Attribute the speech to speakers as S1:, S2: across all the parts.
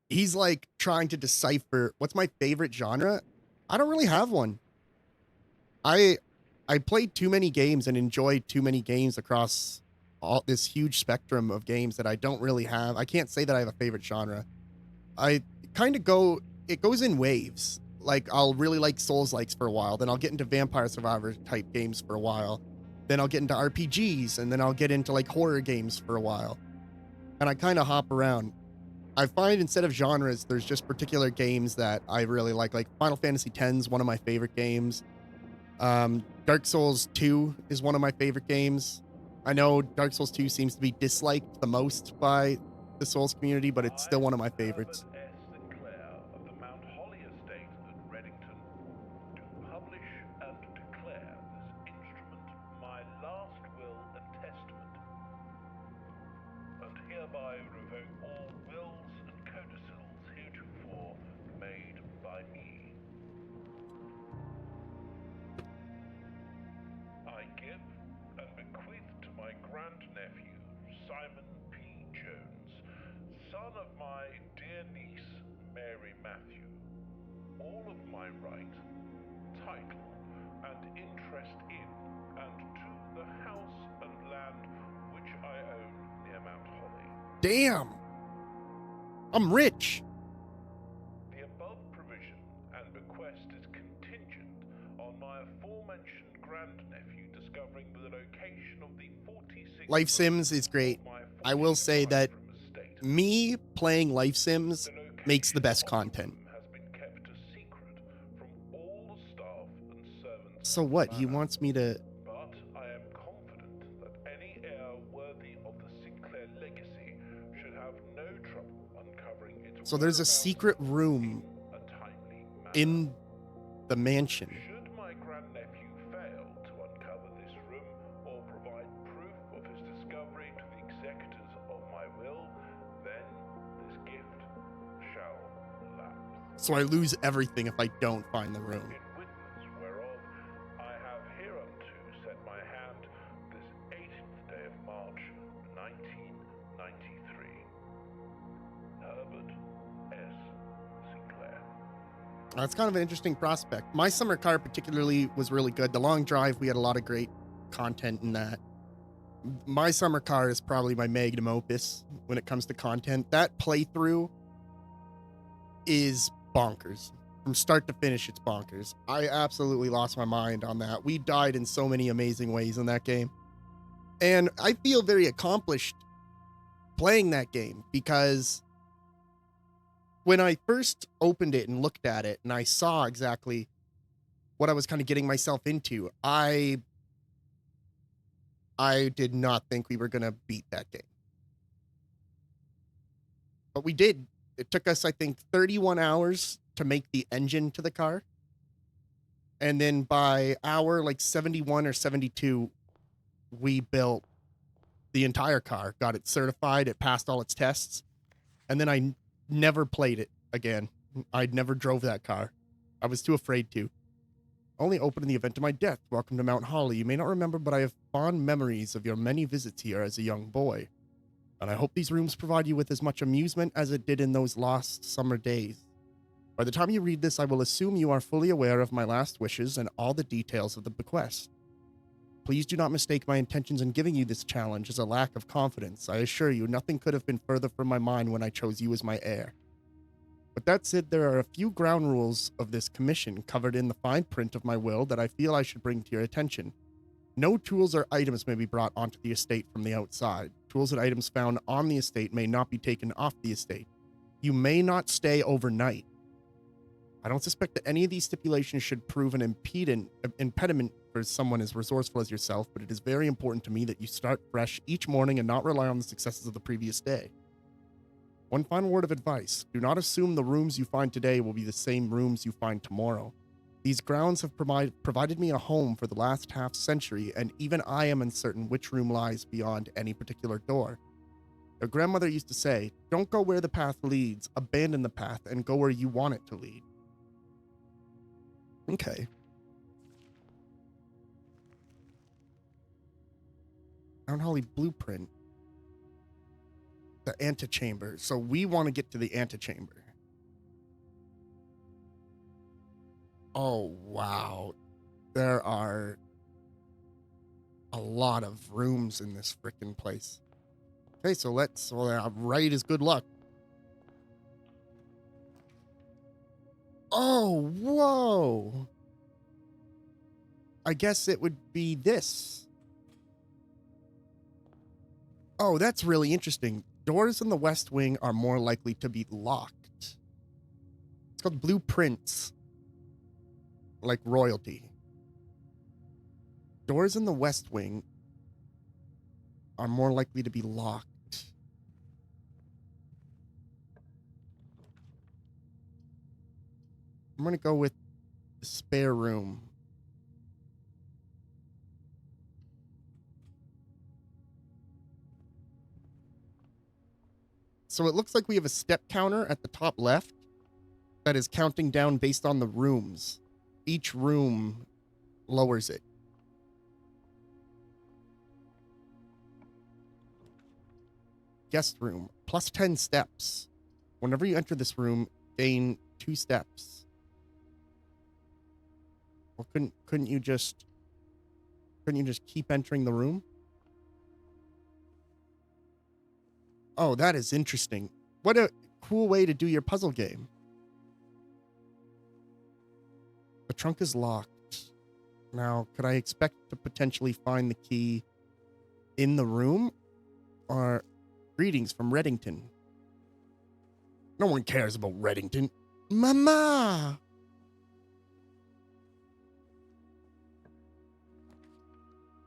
S1: He's like trying to decipher what's my favorite genre. I don't really have one. I I played too many games and enjoyed too many games across all this huge spectrum of games that I don't really have. I can't say that I have a favorite genre. I kind of go it goes in waves. Like I'll really like Souls likes for a while, then I'll get into Vampire Survivor type games for a while. Then I'll get into RPGs and then I'll get into like horror games for a while. And I kind of hop around. I find instead of genres, there's just particular games that I really like. Like Final Fantasy X is one of my favorite games. Dark Souls 2 is one of my favorite games. I know Dark Souls 2 seems to be disliked the most by the Souls community, but it's still
S2: I,
S1: one of my
S2: Herbert
S1: favorites.
S2: S. Sinclair of the Mount Holly estate at Reddington, do publish and declare this instrument my last will and testament, and hereby revoke all wills and codicils heretofore made by me. I give and bequeath to my grandnephew, Simon P. Jones, son of my dear niece, Mary Matthew, all of my right, title, and interest in, and to the house and land which I own near Mount Holly.
S1: Damn, I'm rich.
S2: The above provision and bequest is contingent on my aforementioned grandnephew discovering the location of the 46
S1: Life Sims is great. I will say that
S2: estate.
S1: me playing Life Sims makes the best content.
S2: Has been kept a secret from all the staff and servants.
S1: So what? He wants me to.
S2: But I am confident that any heir worthy of the Sinclair legacy should have no trouble uncovering its.
S1: So there's a secret room in the mansion.
S2: Should my grandnephew fail to uncover this room or provide proof of his discovery to the executors of my will, then this gift shall lapse.
S1: So I lose everything if I don't find the room.
S2: In witness whereof I have hereunto set my hand this 18th day of March, 1993. Herbert S. Sinclair.
S1: That's kind of an interesting prospect. My summer car particularly was really good. The long drive, we had a lot of great content in that. My summer car is probably my magnum opus when it comes to content. That playthrough is bonkers. From start to finish, it's bonkers. I absolutely lost my mind on that. We died in so many amazing ways in that game. And I feel very accomplished playing that game because when I first opened it and looked at it and I saw exactly what I was kind of getting myself into, I did not think we were going to beat that game. But we did. It took us, I think, 31 hours to make the engine to the car. And then by hour like 71 or 72, we built the entire car, got it certified, it passed all its tests. And then I never played it again. I never drove that car. I was too afraid to. Only open in the event of my death. Welcome to Mount Holly. You may not remember, but I have fond memories of your many visits here as a young boy. And I hope these rooms provide you with as much amusement as it did in those lost summer days. By the time you read this, I will assume you are fully aware of my last wishes and all the details of the bequest. Please do not mistake my intentions in giving you this challenge as a lack of confidence. I assure you, nothing could have been further from my mind when I chose you as my heir. With that said, there are a few ground rules of this commission covered in the fine print of my will that I feel I should bring to your attention. No tools or items may be brought onto the estate from the outside. Tools and items found on the estate may not be taken off the estate. You may not stay overnight. I don't suspect that any of these stipulations should prove an impediment for someone as resourceful as yourself, but it is very important to me that you start fresh each morning and not rely on the successes of the previous day. One final word of advice. Do not assume the rooms you find today will be the same rooms you find tomorrow. These grounds have provided me a home for the last half century, and even I am uncertain which room lies beyond any particular door. Your grandmother used to say, don't go where the path leads, abandon the path, and go where you want it to lead. Okay. Mount Holly blueprint. The antechamber. So we want to get to the antechamber. Oh, wow. There are a lot of rooms in this frickin' place. Okay, so let's... Well, right is good luck. Oh, whoa. I guess it would be this. Oh, that's really interesting. Doors in the West Wing are more likely to be locked. It's called blueprints. Like royalty. Doors in the West Wing are more likely to be locked. I'm going to go with the spare room. So it looks like we have a step counter at the top left that is counting down based on the rooms. Each room lowers it. Guest room, plus 10 steps. Whenever you enter this room, gain 2 steps. Well, couldn't you just keep entering the room? Oh, that is interesting. What a cool way to do your puzzle game. The trunk is locked. Now, could I expect to potentially find the key in the room? Or greetings from Reddington. No one cares about Reddington. Mama!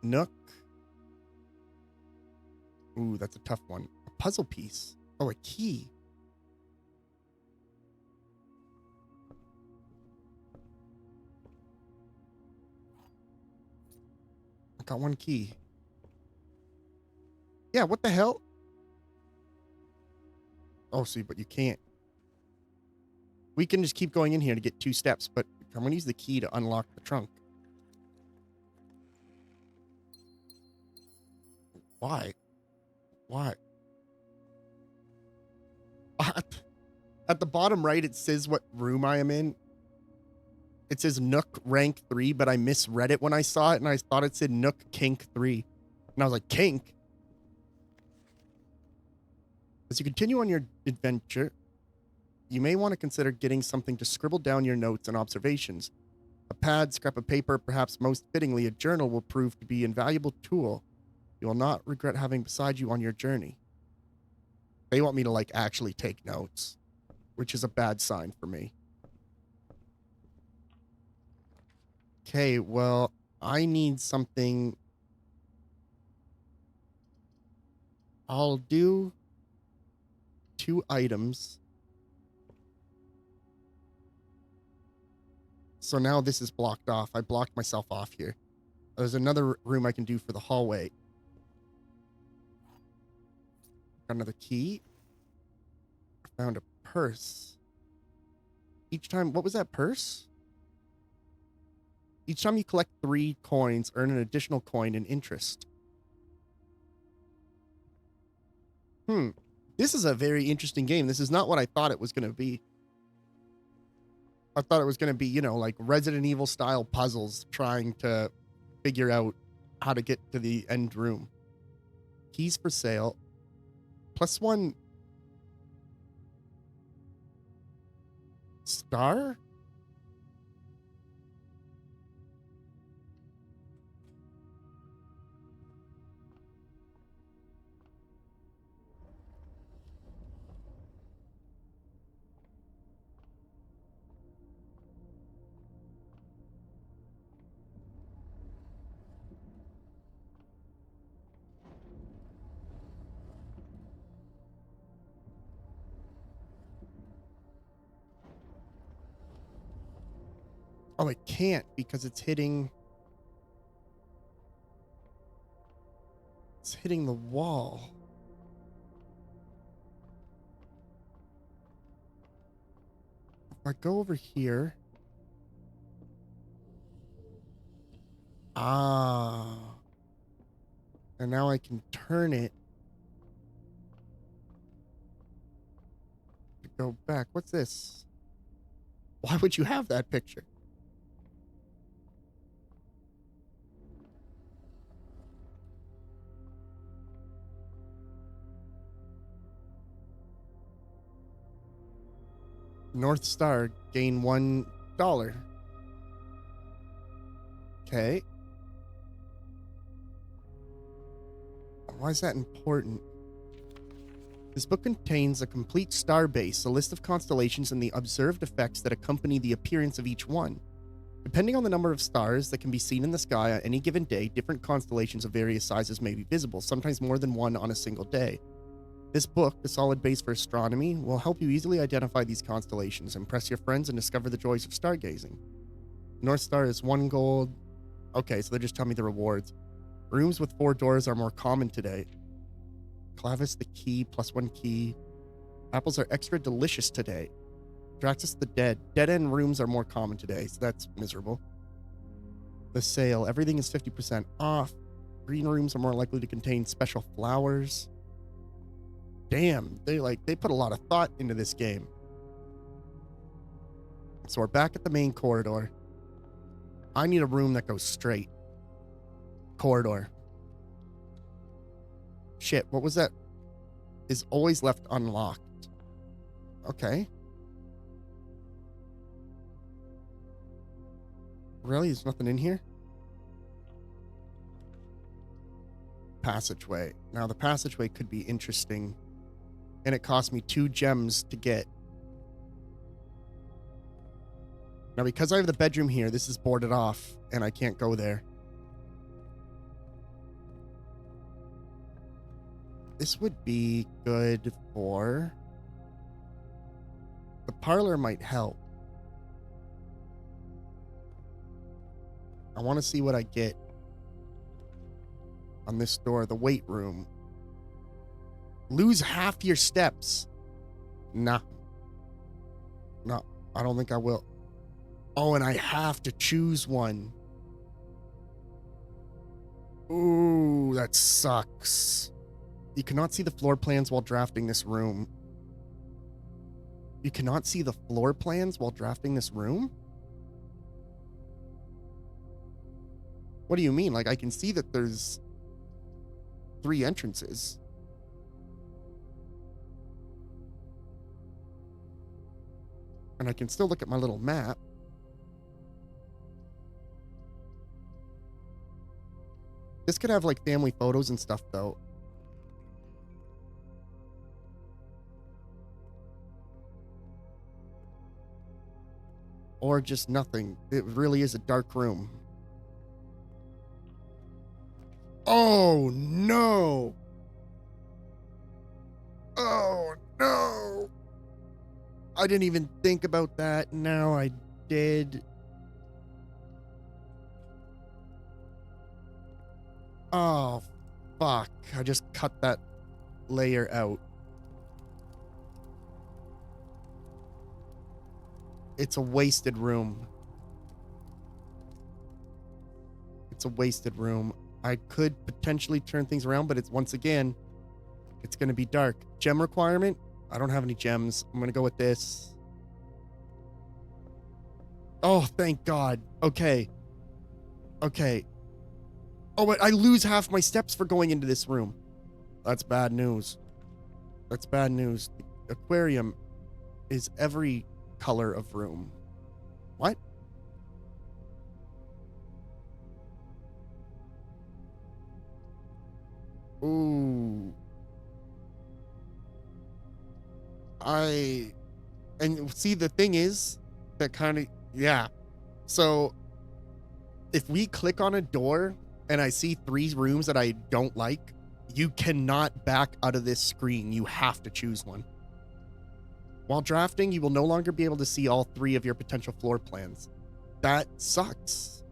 S1: Nook. Ooh, that's a tough one. A puzzle piece. Oh, a key. I got one key. Yeah, what the hell? Oh, see, but you can't. We can just keep going in here to get 2 steps, but I'm going to use the key to unlock the trunk. Why? Why? At the bottom right, it says what room I am in. It says Nook rank 3, but I misread it when I saw it, and I thought it said Nook kink 3. And I was like, kink? As you continue on your adventure, you may want to consider getting something to scribble down your notes and observations. A pad, scrap of paper, perhaps most fittingly a journal, will prove to be an invaluable tool you will not regret having beside you on your journey. They want me to, like, actually take notes, which is a bad sign for me. Okay, well, I need something. I'll do 2 items. So now this is blocked off. I blocked myself off here. There's another room I can do for the hallway. Got another key. I found a purse. Each time, what was that purse? Each time you collect 3 coins, earn an additional coin in interest. This is a very interesting game. This is not what I thought it was going to be. I thought it was going to be, you know, like Resident Evil style puzzles trying to figure out how to get to the end room. Keys for sale. +1 star? Oh, it can't because it's hitting... It's hitting the wall. If I go over here... Ah. And now I can turn it. go back. What's this? Why would you have that picture? North Star, gain $1. Okay. Why is that important? This book contains a complete star base, a list of constellations, and the observed effects that accompany the appearance of each one. Depending on the number of stars that can be seen in the sky on any given day, different constellations of various sizes may be visible, sometimes more than one on a single day. This book, the solid base for astronomy, will help you easily identify these constellations, impress your friends, and discover the joys of stargazing. North Star is 1 gold. Okay, so they're just telling me the rewards. Rooms with 4 doors are more common today. Clavis the key, +1 key. Apples are extra delicious today. Draxus the dead. Dead-end rooms are more common today, so that's miserable. The sale. Everything is 50% off. Green rooms are more likely to contain special flowers. Damn, they put a lot of thought into this game. So we're back at the main corridor. I need a room that goes straight. Corridor. Shit, what was that? Is always left unlocked. Okay. Really? There's nothing in here? Passageway. Now, the passageway could be interesting. And it cost me 2 gems to get. Now, because I have the bedroom here, this is boarded off, and I can't go there. This would be good for... The parlor might help. I want to see what I get on this door. The weight room. Lose half your steps. Nah. No, I don't think I will. Oh, and I have to choose one. Ooh, that sucks. You cannot see the floor plans while drafting this room. You cannot see the floor plans while drafting this room? What do you mean? Like, I can see that there's 3 entrances. And I can still look at my little map. This could have, like, family photos and stuff, though. Or just nothing. It really is a dark room. Oh, no! Oh, no! I didn't even think about that. Now I did. Oh, fuck. I just cut that layer out. It's a wasted room. It's a wasted room. I could potentially turn things around, but it's, once again, it's going to be dark. Gem requirement? I don't have any gems. I'm going to go with this. Oh, thank God. Okay. Okay. Oh, but I lose half my steps for going into this room. That's bad news. That's bad news. The aquarium is every color of room. What? Ooh. And see, the thing is that kind of, yeah. So if we click on a door and I see 3 rooms that I don't like, you cannot back out of this screen. You have to choose one. While drafting, you will no longer be able to see all 3 of your potential floor plans. That sucks.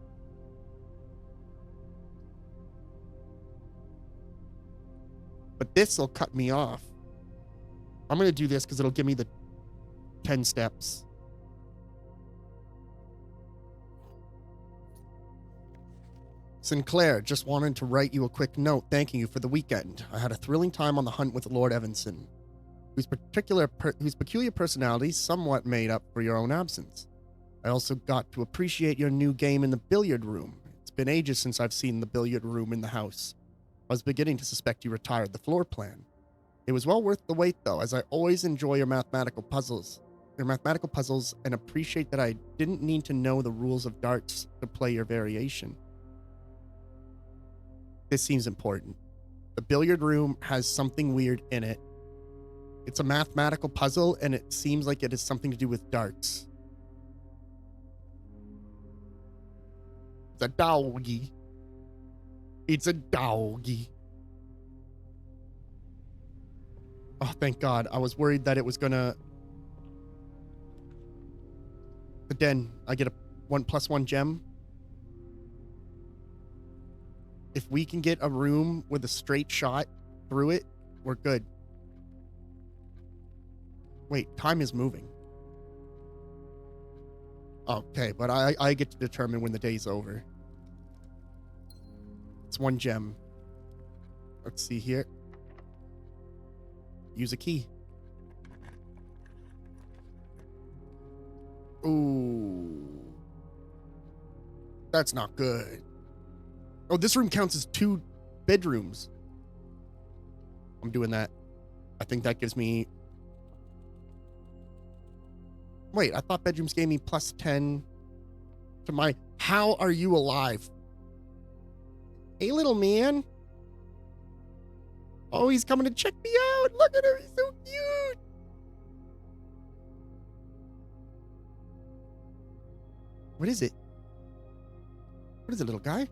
S1: But this will cut me off. I'm going to do this because it'll give me the 10 steps. Sinclair, just wanted to write you a quick note thanking you for the weekend. I had a thrilling time on the hunt with Lord Evanson. whose peculiar personality somewhat made up for your own absence. I also got to appreciate your new game in the billiard room. It's been ages since I've seen the billiard room in the house. I was beginning to suspect you retired the floor plan. It was well worth the wait, though, as I always enjoy your mathematical puzzles, and appreciate that I didn't need to know the rules of darts to play your variation. This seems important. The billiard room has something weird in it. It's a mathematical puzzle, and it seems like it has something to do with darts. It's a doggy. It's a doggy. Oh, thank God. I was worried that it was gonna... The den. I get a 1+1 gem. If we can get a room with a straight shot through it, we're good. Wait, time is moving. Okay, but I get to determine when the day's over. It's 1 gem. Let's see here. Use a key. Ooh. That's not good. Oh, this room counts as 2 bedrooms. I'm doing that. I think that gives me... Wait, I thought bedrooms gave me +10 to my... How are you alive? Hey, little man. Oh, he's coming to check me out. Look at him. He's so cute. What is it? What is it, little guy?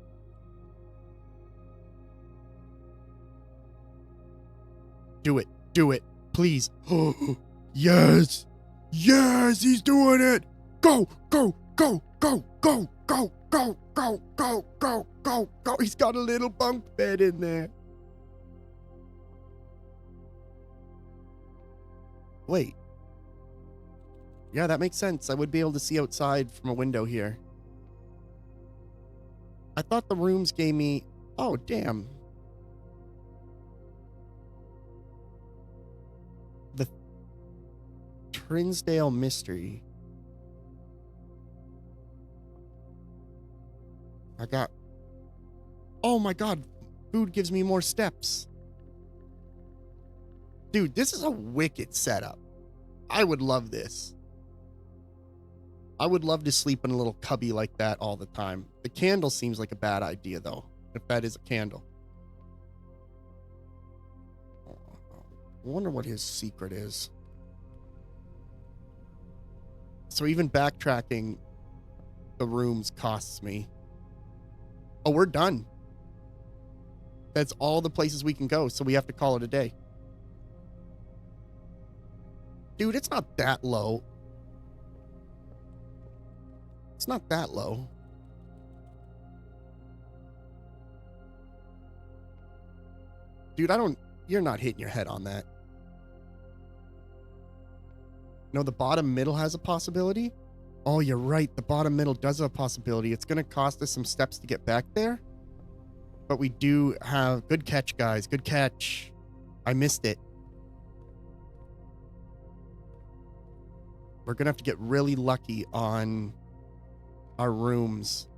S1: Do it. Do it. Please. Oh, yes. Yes, he's doing it. Go, go, go, go, go, go, go, go, go, go, go, go. He's got a little bunk bed in there. Wait. Yeah, that makes sense. I would be able to see outside from a window here. I thought the rooms gave me... Oh, damn. The Trinsdale Mystery. I got... Oh my God. Food gives me more steps. Dude, this is a wicked setup. I would love this. I would love to sleep in a little cubby like that all the time. The candle seems like a bad idea, though, if that is a candle. I wonder what his secret is. So even backtracking the rooms costs me. Oh, we're done. That's all the places we can go, so we have to call it a day. Dude, it's not that low. It's not that low. Dude, you're not hitting your head on that. No, the bottom middle has a possibility? Oh, you're right. The bottom middle does have a possibility. It's going to cost us some steps to get back there. But we do have... Good catch, guys. Good catch. I missed it. We're going to have to get really lucky on our rooms.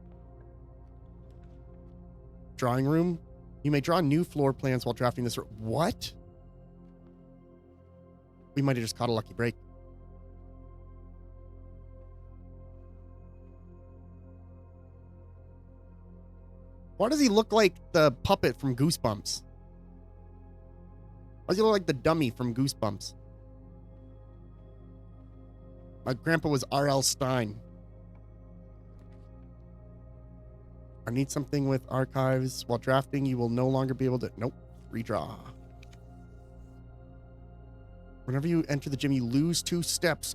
S1: Drawing room. You may draw new floor plans while drafting this. What? We might have just caught a lucky break. Why does he look like the puppet from Goosebumps? Why does he look like the dummy from Goosebumps? My grandpa was R.L. Stein. I need something with archives. While drafting, you will no longer be able to... Nope. Redraw. Whenever you enter the gym, you lose 2 steps.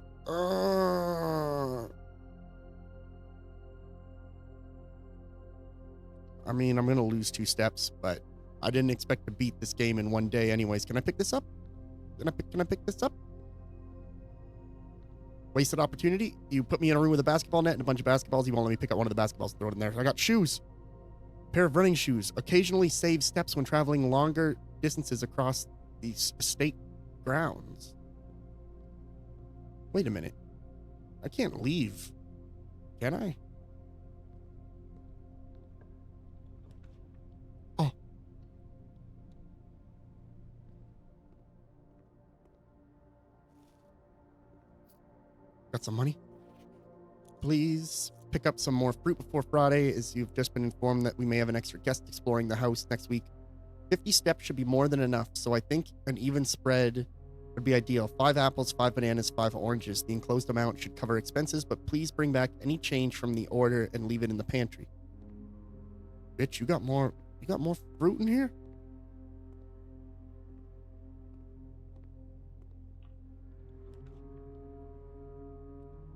S1: I mean, I'm going to lose 2 steps, but I didn't expect to beat this game in one day anyways. Can I pick this up? Can I pick this up? Wasted opportunity. You put me in a room with a basketball net and a bunch of basketballs. You won't let me pick up one of the basketballs and throw it in there. I got shoes. Pair of running shoes. Occasionally save steps when traveling longer distances across the state grounds. Wait a minute. I can't leave. Can I? Oh. Got some money? Please pick up some more fruit before Friday, as you've just been informed that we may have an extra guest exploring the house next week. 50 steps should be more than enough, so I think an even spread would be ideal. 5 apples, 5 bananas, 5 oranges. The enclosed amount should cover expenses, but please bring back any change from the order and leave it in the pantry. Bitch, you got more fruit in here?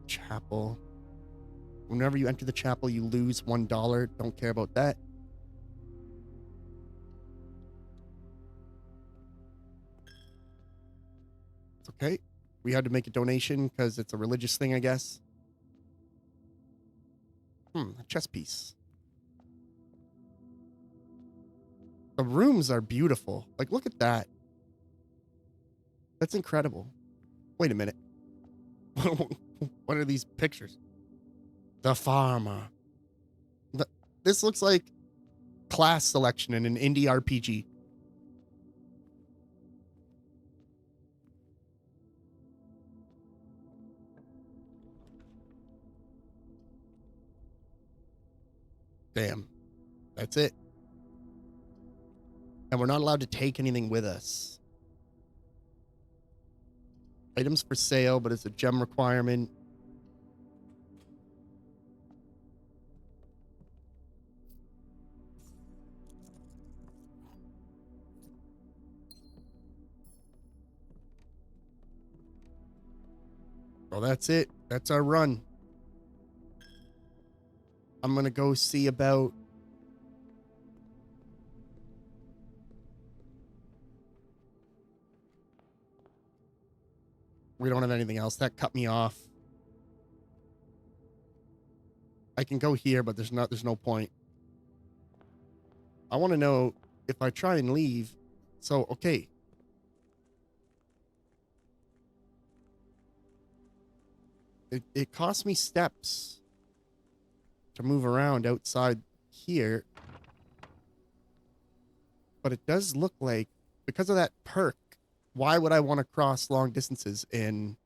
S1: Chapel. Whenever you enter the chapel, you lose $1. Don't care about that. It's okay. We had to make a donation because it's a religious thing, I guess. A chess piece. The rooms are beautiful. Like, look at that. That's incredible. Wait a minute. What are these pictures? The farmer. This looks like class selection in an indie RPG. Damn. That's it. And we're not allowed to take anything with us. Items for sale, but it's a gem requirement. Well, that's it. That's our run. I'm going to go see about... We don't have anything else. That cut me off. I can go here, but there's no point. I want to know if I try and leave. So, okay. It costs me steps to move around outside here. But it does look like, because of that perk, why would I want to cross long distances in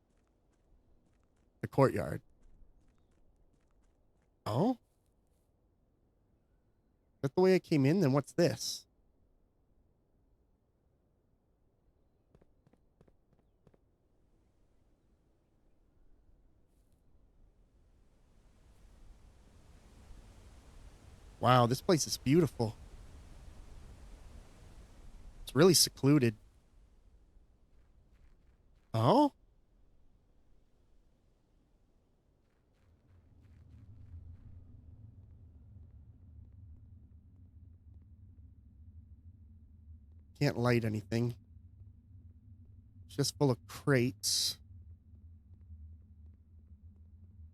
S1: the courtyard? Oh? Is that the way I came in? Then what's this? Wow, this place is beautiful. It's really secluded. Oh? Can't light anything. It's just full of crates.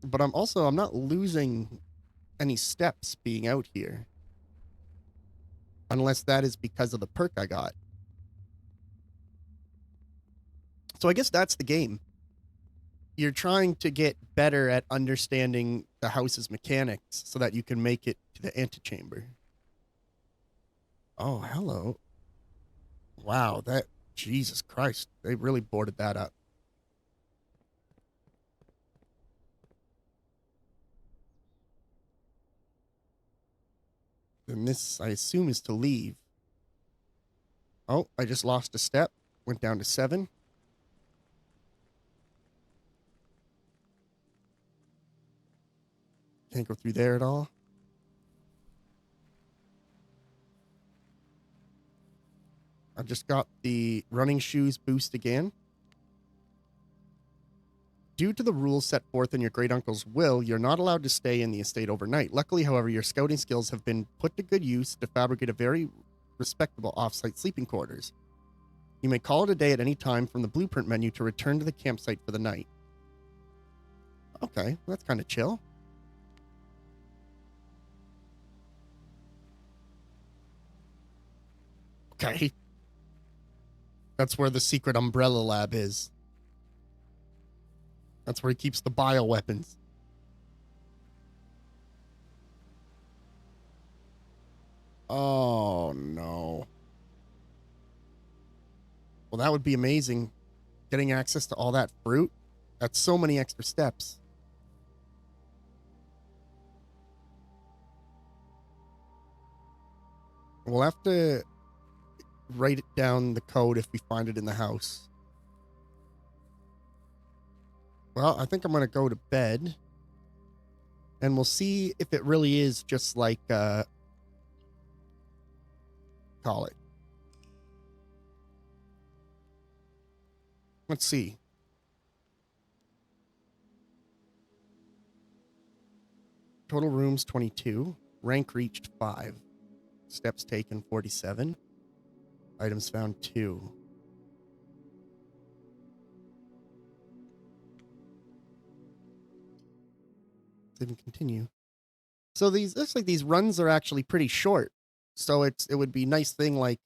S1: But I'm not losing any steps being out here. Unless that is because of the perk I got. So I guess that's the game. You're trying to get better at understanding the house's mechanics so that you can make it to the antechamber. Oh, hello. Wow, Jesus Christ. They really boarded that up. And this, I assume, is to leave. Oh, I just lost a step. Went down to 7. Can't go through there at all. I've just got the running shoes boost again. Due to the rules set forth in your great uncle's will, you're not allowed to stay in the estate overnight. Luckily, however, your scouting skills have been put to good use to fabricate a very respectable off-site sleeping quarters. You may call it a day at any time from the blueprint menu to return to the campsite for the night. Okay, that's kind of chill. Okay. That's where the secret umbrella lab is. That's where he keeps the bioweapons. Oh, no. Well, that would be amazing. Getting access to all that fruit. That's so many extra steps. We'll have to write it down the code if we find it in the house. Well, I think I'm going to go to bed. And we'll see if it really is just like, call it. Let's see. Total rooms 22. Rank reached 5. Steps taken 47. Items found 2. Let's even continue. So looks like these runs are actually pretty short. So it would be a nice thing like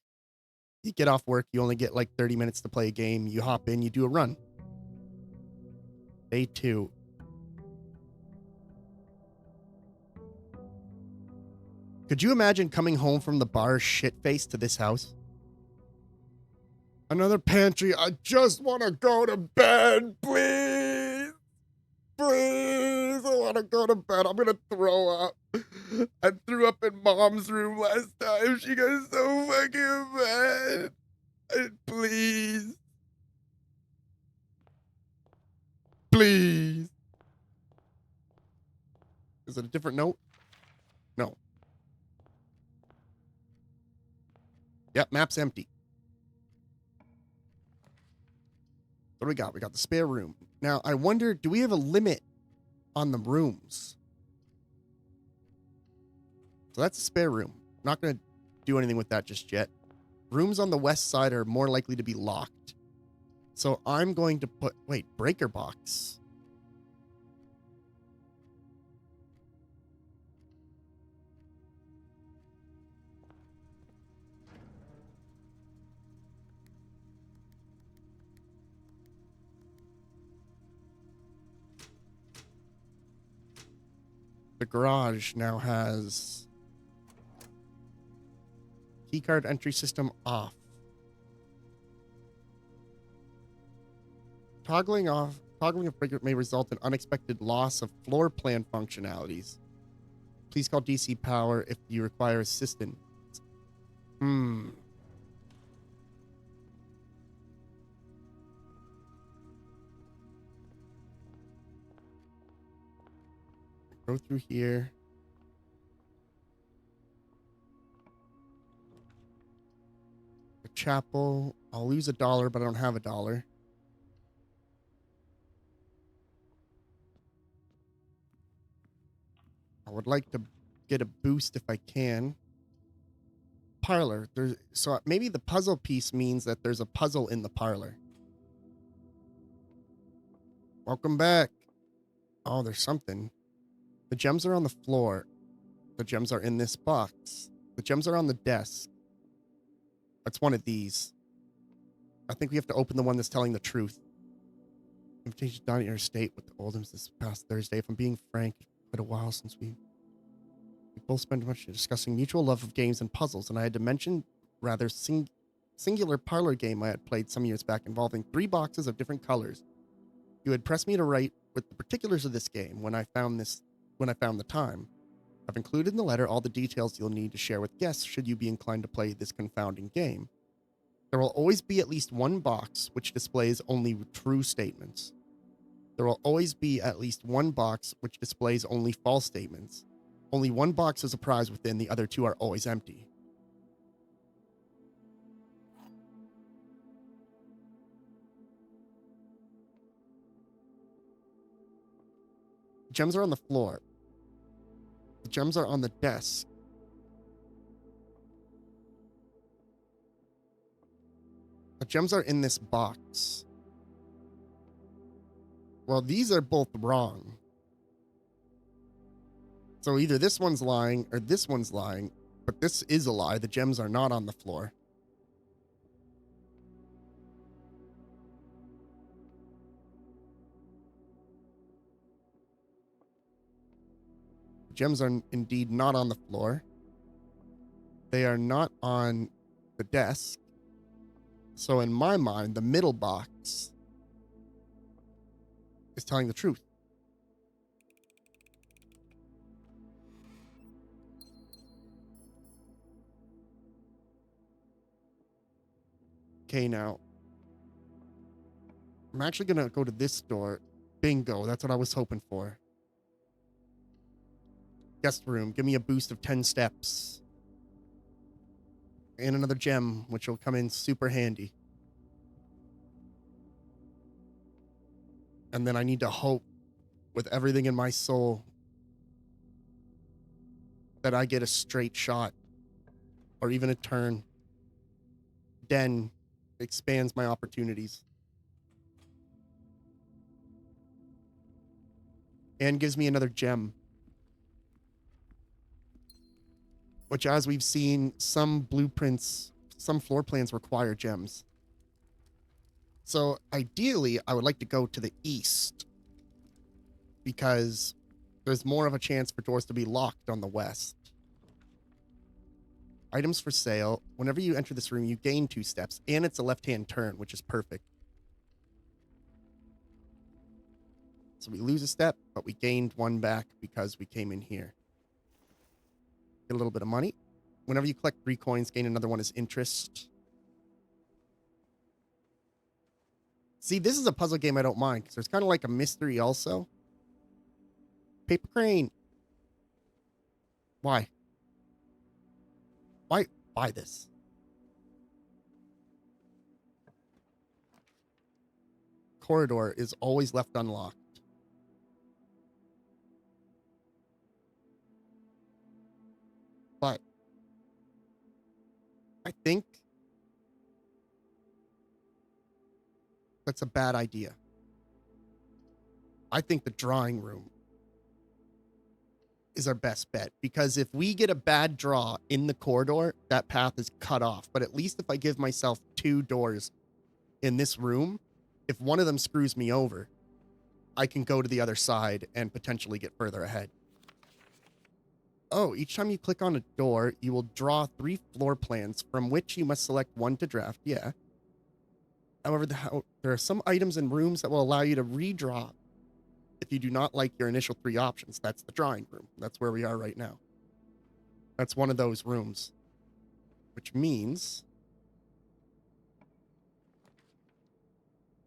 S1: you get off work, you only get like 30 minutes to play a game, you hop in, you do a run. Day 2. Could you imagine coming home from the bar shit-faced to this house? Another pantry. I just want to go to bed, please. Please. I want to go to bed. I'm going to throw up. I threw up in Mom's room last time. She got so fucking mad. Please. Please. Is it a different note? No. Yep, map's empty. What do we got? We got the spare room. Now, I wonder, do we have a limit on the rooms? So that's a spare room. Not going to do anything with that just yet. Rooms on the west side are more likely to be locked. So I'm going to put... Wait, breaker box. The garage now has keycard entry system off. Toggling a breaker may result in unexpected loss of floor plan functionalities. Please call DC Power if you require assistance. Go through here. The chapel. I'll lose $1, but I don't have $1. I would like to get a boost if I can. Parlor. So maybe the puzzle piece means that there's a puzzle in the parlor. Welcome back. Oh, there's something. The gems are on the floor. The gems are in this box. The gems are on the desk. That's one of these. I think we have to open the one that's telling the truth. Invitation down at your estate with the Oldhams this past Thursday. If I'm being frank, it's been a while since we both spent much discussing mutual love of games and puzzles, and I had to mention rather singular parlor game I had played some years back involving 3 boxes of different colors. You had pressed me to write with the particulars of this game when I found the time. I've included in the letter all the details you'll need to share with guests should you be inclined to play this confounding game. There will always be at least one box which displays only true statements. There will always be at least one box which displays only false statements. Only one box is a prize within, the other 2 are always empty. The gems are on the floor. The gems are on the desk. The gems are in this box. Well, these are both wrong. So either this one's lying or this one's lying, but this is a lie. The gems are not on the floor. Gems are indeed not on the floor. They are not on the desk. So in my mind, the middle box is telling the truth. Okay, now. I'm actually going to go to this door. Bingo, that's what I was hoping for. Guest room, give me a boost of 10 steps. And another gem, which will come in super handy. And then I need to hope with everything in my soul that I get a straight shot or even a turn. Den expands my opportunities. And gives me another gem. Which, as we've seen, some blueprints, some floor plans require gems. So, ideally, I would like to go to the east. Because there's more of a chance for doors to be locked on the west. Items for sale. Whenever you enter this room, you gain 2 steps. And it's a left-hand turn, which is perfect. So we lose a step, but we gained 1 back because we came in here. Get a little bit of money. Whenever you collect 3 coins, gain another 1 as interest. See, this is a puzzle game I don't mind, because there's kind of like a mystery also. Paper crane. Why? Why buy this? Corridor is always left unlocked. But I think that's a bad idea. I think the drawing room is our best bet, because if we get a bad draw in the corridor, that path is cut off. But at least if I give myself 2 doors in this room, if one of them screws me over, I can go to the other side and potentially get further ahead. Oh, each time you click on a door, you will draw 3 floor plans from which you must select 1 to draft. Yeah. However, there are some items and rooms that will allow you to redraw if you do not like your initial 3 options. That's the drawing room. That's where we are right now. That's one of those rooms. Which means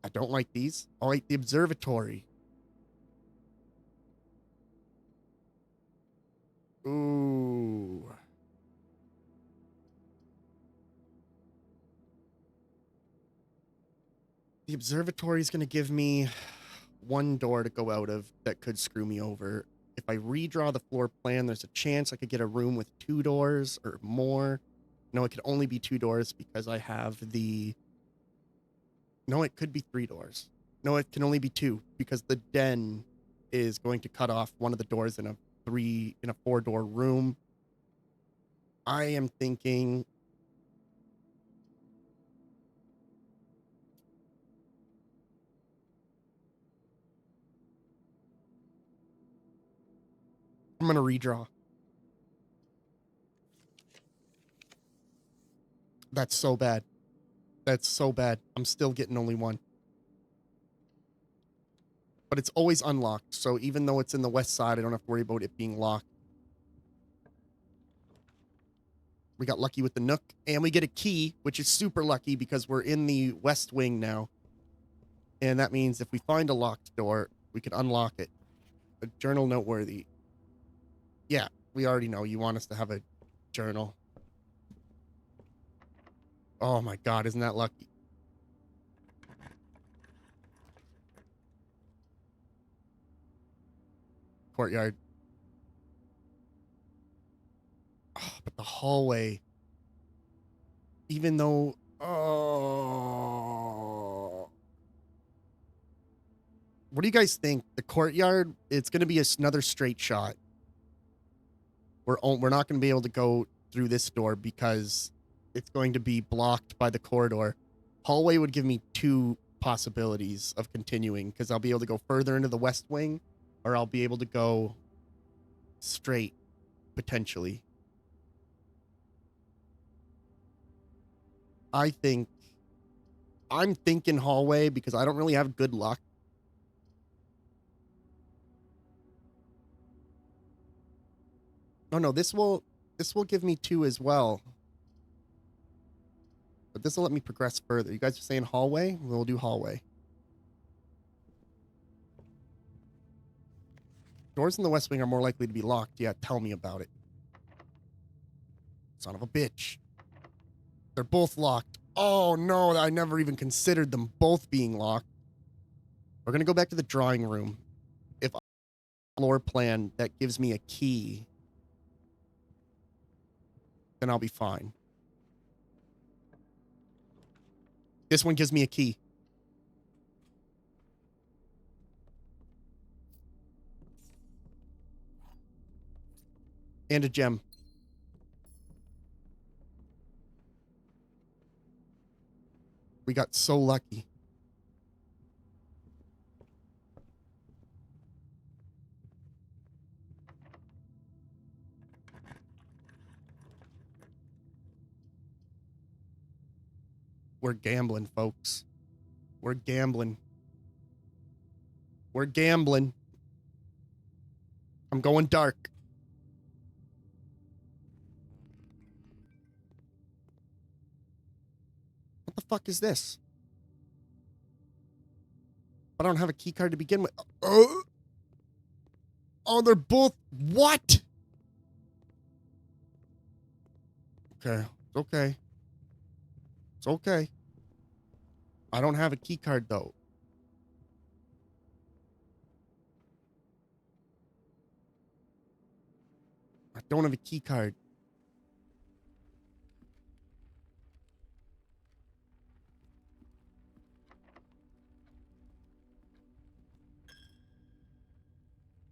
S1: I don't like these. I like the observatory. Ooh. The observatory is going to give me 1 door to go out of that could screw me over. If I redraw the floor plan, there's a chance I could get a room with 2 doors or more. No, it could only be 2 doors because I have the... No, it could be 3 doors. No, it can only be 2 because the den is going to cut off one of the doors in a 4-door room. I am thinking... I'm going to redraw. That's so bad. That's so bad. I'm still getting only 1. But it's always unlocked, so even though it's in the west side, I don't have to worry about it being locked. We got lucky with the nook, and we get a key, which is super lucky because we're in the west wing now. And that means if we find a locked door, we can unlock it. A journal noteworthy. Yeah, we already know you want us to have a journal. Oh my god, isn't that lucky? Courtyard. Oh, but the hallway. Even though... Oh... What do you guys think? The courtyard, it's going to be another straight shot. We're not going to be able to go through this door because it's going to be blocked by the corridor. Hallway would give me 2 possibilities of continuing because I'll be able to go further into the west wing or I'll be able to go straight, potentially. I'm thinking hallway because I don't really have good luck. Oh no, this will give me 2 as well. But this will let me progress further. You guys are saying hallway? We'll do hallway. Doors in the West Wing are more likely to be locked. Yeah, tell me about it. Son of a bitch. They're both locked. Oh no, I never even considered them both being locked. We're going to go back to the drawing room. If I have a floor plan that gives me a key, then I'll be fine. This one gives me a key. And a gem. We got so lucky. We're gambling, folks. We're gambling. We're gambling. I'm going dark. What the fuck is this? I don't have a key card to begin with. Oh, they're both... What? Okay. It's okay. It's okay. I don't have a key card, though. I don't have a key card.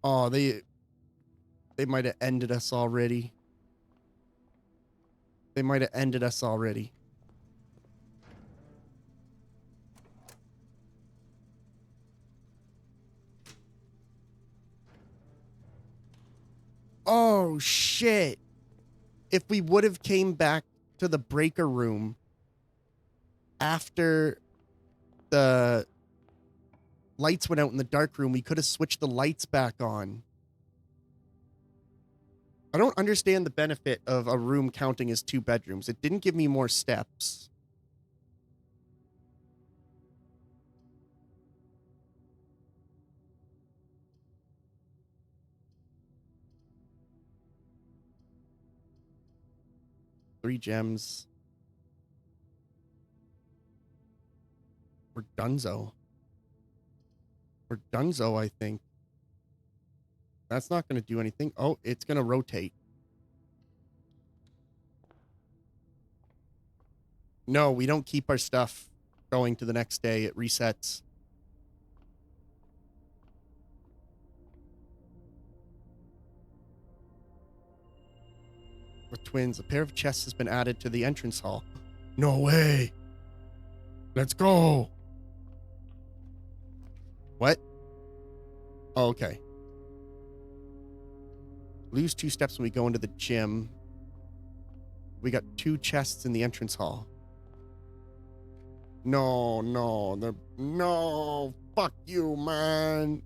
S1: Oh, they might have ended us already. They might have ended us already. Oh, shit. If we would have came back to the breaker room after the lights went out in the dark room, we could have switched the lights back on. I don't understand the benefit of a room counting as 2 bedrooms. It didn't give me more steps. Three gems. We're donezo. We're donezo, I think. That's not going to do anything. Oh, it's going to rotate. No, we don't keep our stuff going to the next day. It resets. With twins, a pair of chests has been added to the entrance hall. No way. Let's go. What? Oh, okay. Lose 2 steps when we go into the gym. We got 2 chests in the entrance hall. No. Fuck you, man.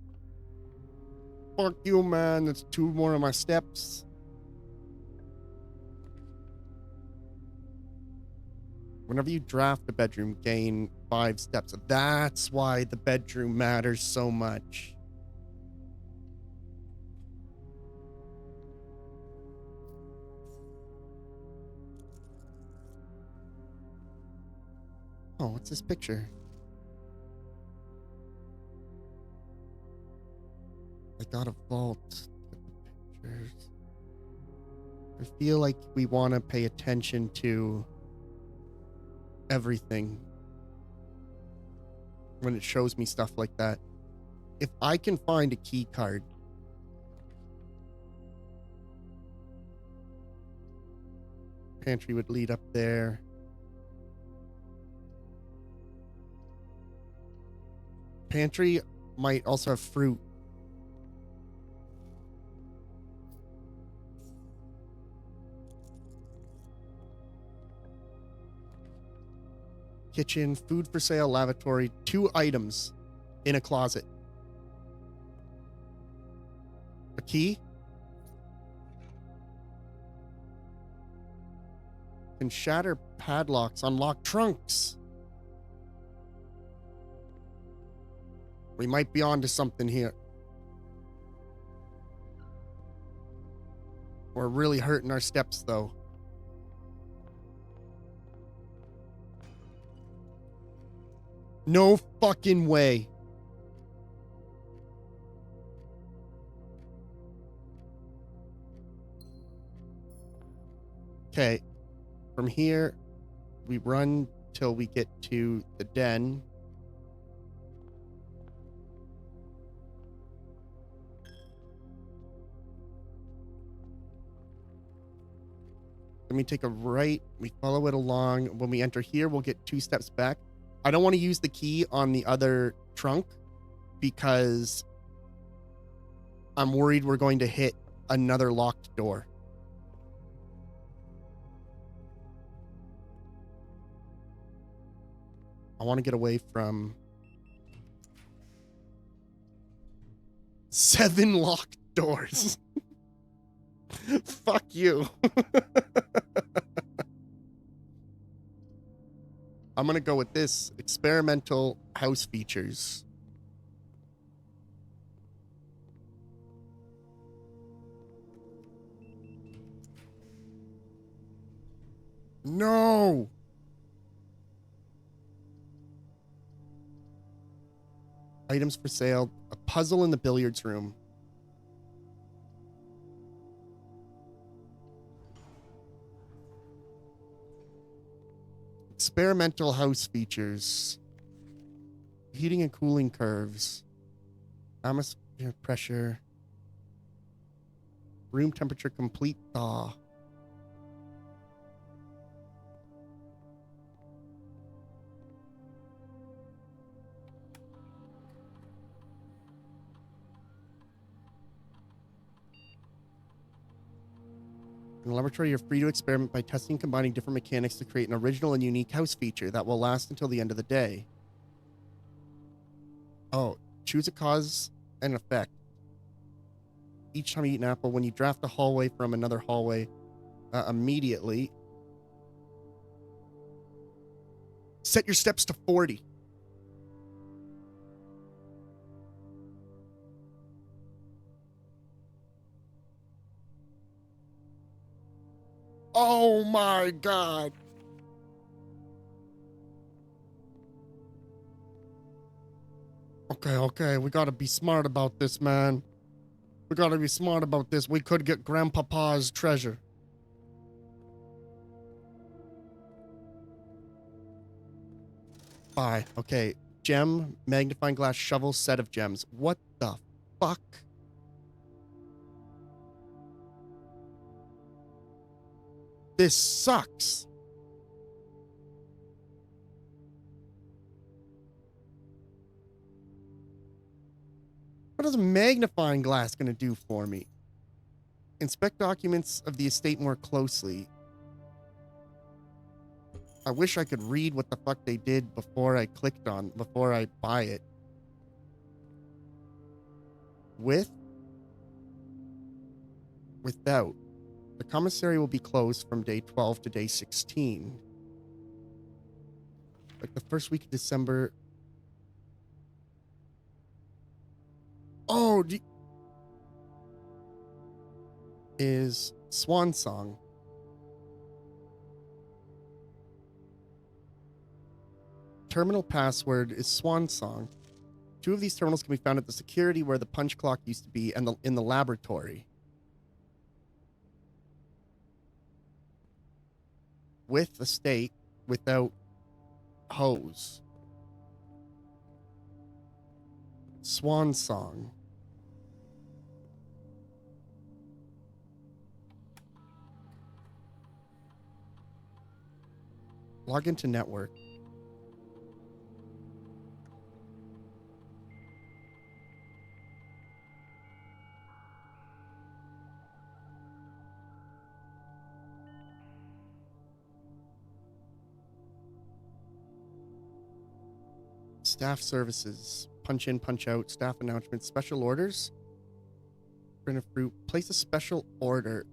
S1: Fuck you, man. That's 2 more of my steps. Whenever you draft a bedroom, gain 5 steps. That's why the bedroom matters so much. Oh, what's this picture? I got a vault. Get the pictures. I feel like we want to pay attention to everything when it shows me stuff like that. If I can find a key card, pantry would lead up there. Pantry might also have fruit. kitchen, food for sale, lavatory, 2 items in a closet. A key. Can shatter padlocks, unlock trunks. We might be onto something here. We're really hurting our steps, though. No fucking way. Okay. From here, we run till we get to the den. Then we take a right, we follow it along. When we enter here, we'll get 2 steps back. I don't want to use the key on the other trunk because I'm worried we're going to hit another locked door. I want to get away from 7 locked doors. Fuck you. I'm going to go with this. Experimental house features. No. Items for sale. A puzzle in the billiards room. Experimental house features. Heating and cooling curves. Atmosphere pressure. Room temperature complete thaw. In the laboratory, you're free to experiment by testing and combining different mechanics to create an original and unique house feature that will last until the end of the day. Oh, choose a cause and effect. Each time you eat an apple, when you draft a hallway from another hallway, immediately set your steps to 40. Oh my God. Okay. We gotta be smart about this, man. We gotta be smart about this. We could get Grandpapa's treasure. Bye. Okay. Gem, magnifying glass, shovel, set of gems. What the fuck? This sucks. What is a magnifying glass going to do for me? Inspect documents of the estate more closely. I wish I could read what the fuck they did before I before I buy it. Without. The commissary will be closed from day 12 to day 16. Like the first week of December. Oh, is Swan Song. Terminal password is Swan Song. 2 of these terminals can be found at the security where the punch clock used to be and in the laboratory. With estate, without hose. Swan Song. Log into network. Staff services. Punch in, punch out. Staff announcements. Special orders. Print a fruit. Place a special order.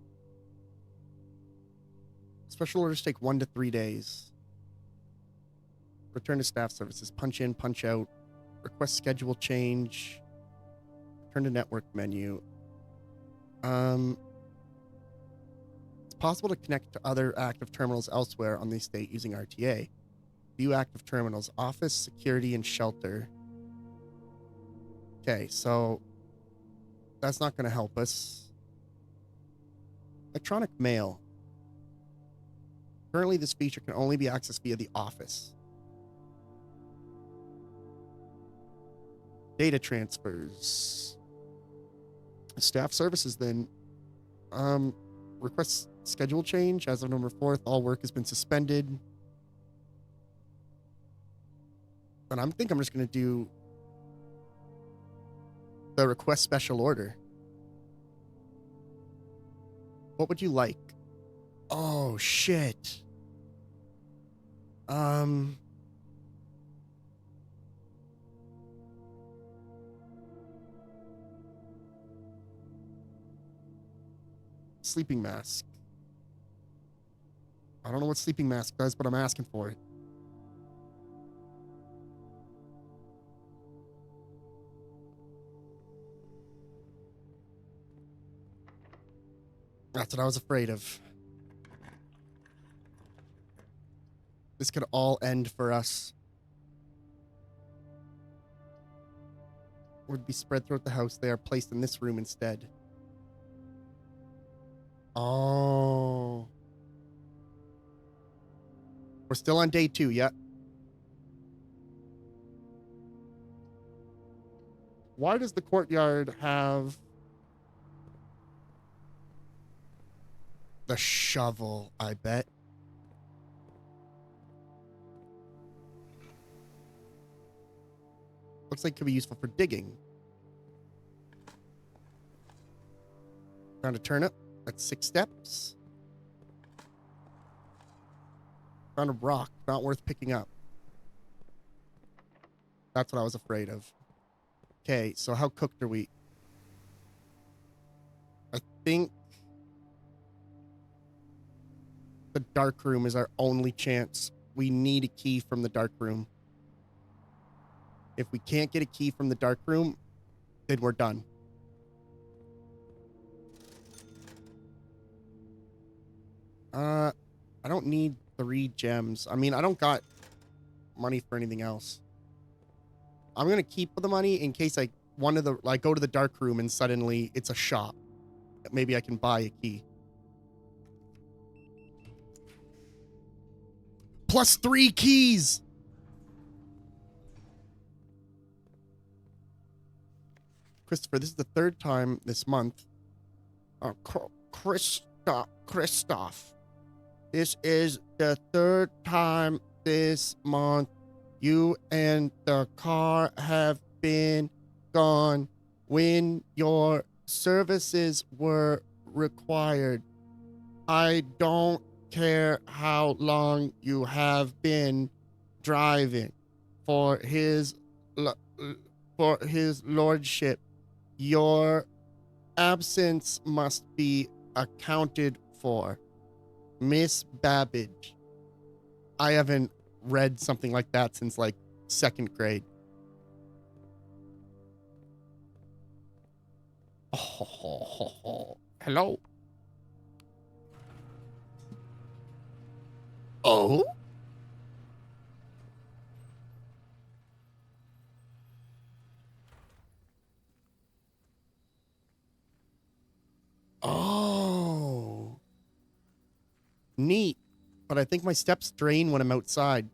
S1: Special orders take 1 to 3 days. Return to staff services. Punch in, punch out. Request schedule change. Return to network menu. It's possible to connect to other active terminals elsewhere on the estate using RTA. View active terminals. Office, security, and shelter. Okay, so that's not going to help us. Electronic mail. Currently, this feature can only be accessed via the office. Data transfers. Staff services then. Request schedule change. As of November 4th, all work has been suspended. But I think I'm just going to do the request special order. What would you like? Oh, shit. Sleeping mask. I don't know what sleeping mask does, but I'm asking for it. That's what I was afraid of. This could all end for us. Would be spread throughout the house. They are placed in this room instead. Oh. We're still on day 2, yeah. Why does the courtyard have the shovel, I bet? Looks like it could be useful for digging. Found a turnip. That's 6 steps. Found a rock. Not worth picking up. That's what I was afraid of. Okay, so how cooked are we? I think the dark room is our only chance. We need a key from the dark room. If we can't get a key from the dark room, then we're done. I don't need 3 gems. I mean, I don't got money for anything else. I'm gonna keep the money in case I go to the dark room and suddenly it's a shop. Maybe I can buy a key. Plus 3 keys. Christopher, this is the 3rd time this month. Christoph. This is the 3rd time this month you and the car have been gone when your services were required. I don't care how long you have been driving. For his lordship, your absence must be accounted for. Miss Babbage. I haven't read something like that since like 2nd grade. Oh, hello. Oh? Oh. Neat. But I think my steps drain when I'm outside.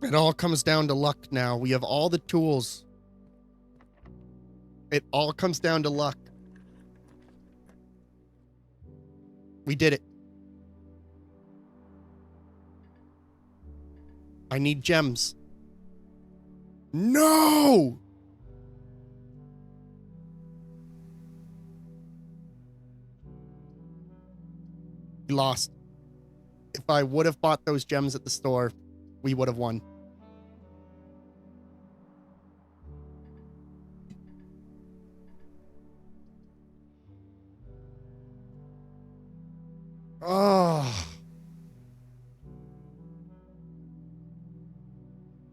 S1: It all comes down to luck now. We have all the tools. It all comes down to luck. We did it. I need gems. No! We lost. If I would have bought those gems at the store, we would have won. Oh.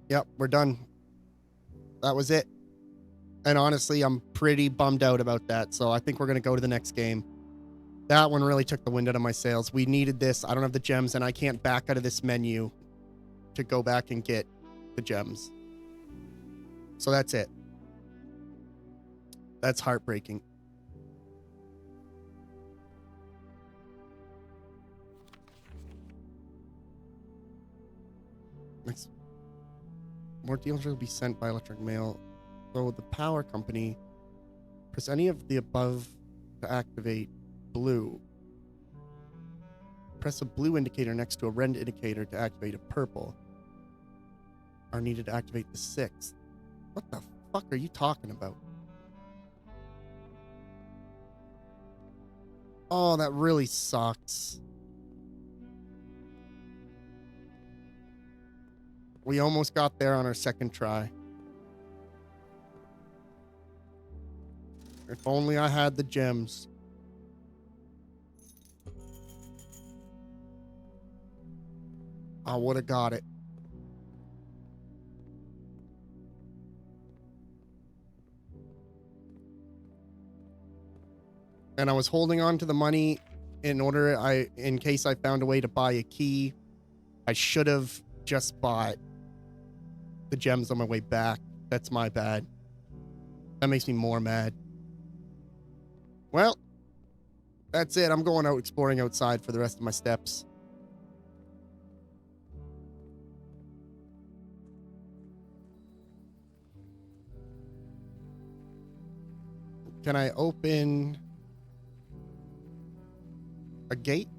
S1: Yep, we're done. That was it. And honestly, I'm pretty bummed out about that. So I think we're going to go to the next game. That one really took the wind out of my sails. We needed this. I don't have the gems, and I can't back out of this menu to go back and get the gems. So that's it. That's heartbreaking. Next. More deals will be sent by electric mail. So the power company, press any of the above to activate blue. Press a blue indicator next to a red indicator to activate a purple. Are needed to activate the sixth. What the fuck are you talking about? Oh, that really sucks. We almost got there on our second try. If only I had the gems. I would have got it. And I was holding on to the money in case I found a way to buy a key. I should have just bought the gems on my way back. That's my bad. That makes me more mad. Well, that's it. I'm going out exploring outside for the rest of my steps. Can I open a gate?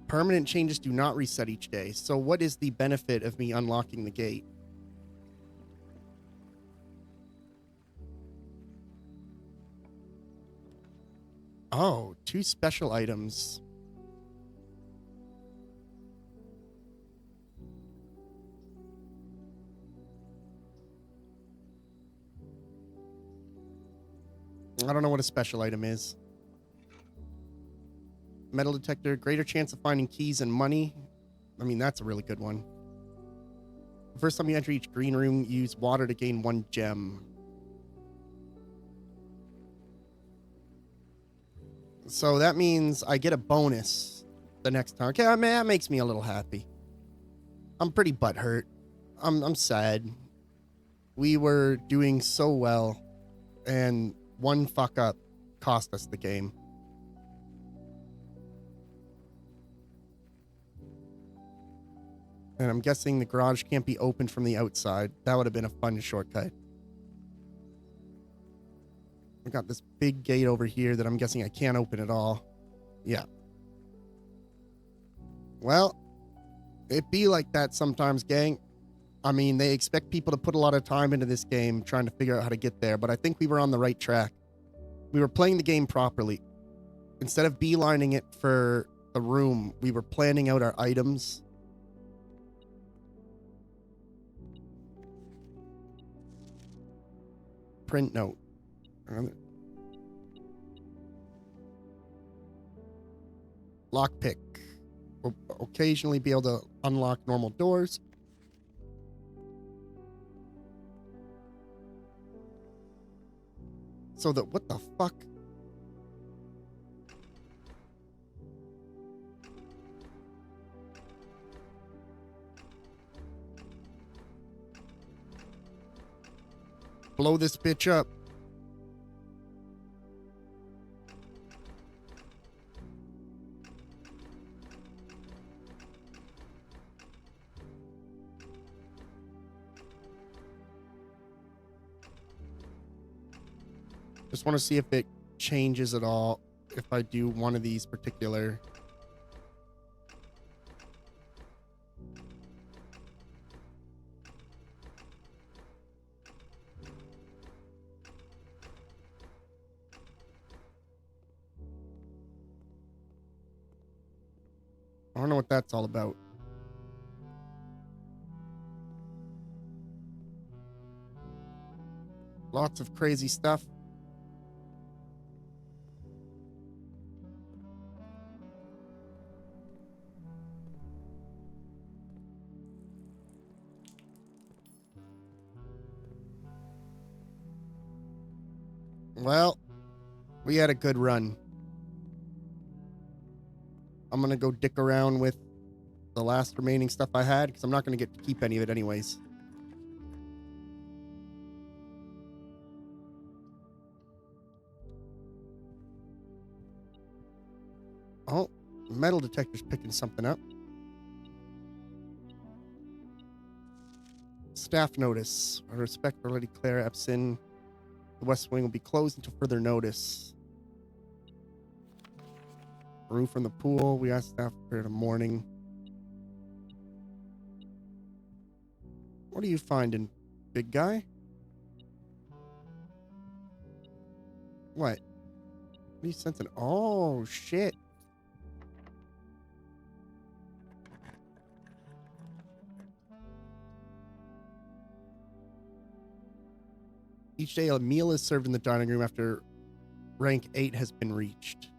S1: Permanent changes do not reset each day. So what is the benefit of me unlocking the gate? Oh, 2 special items. I don't know what a special item is. Metal detector, greater chance of finding keys and money. I mean, that's a really good one. First time you enter each green room, use water to gain 1 gem. So that means I get a bonus the next time. Okay, I mean, that makes me a little happy. I'm pretty butthurt. I'm sad. We were doing so well, and one fuck up cost us the game. And I'm guessing the garage can't be opened from the outside. That would have been a fun shortcut. We got this big gate over here that I'm guessing I can't open at all. Yeah. Well, it be like that sometimes, gang. I mean, they expect people to put a lot of time into this game trying to figure out how to get there, but I think we were on the right track. We were playing the game properly. Instead of beelining it for a room, we were planning out our items. Print note. Lockpick. Will occasionally be able to unlock normal doors. So that, what the fuck? Blow this bitch up. Just want to see if it changes at all. if I do one of these particular. I don't know what that's all about. Lots of crazy stuff. Well, we had a good run. I'm going to go dick around with the last remaining stuff I had because I'm not going to get to keep any of it anyways. Oh, metal detector's picking something up. Staff notice. I respect for Lady Claire Epson. The West Wing will be closed until further notice. Room from the pool. We asked staff for the morning. What are you finding, big guy? What? What are you sensing? Oh, shit. Each day, a meal is served in the dining room after rank 8 has been reached.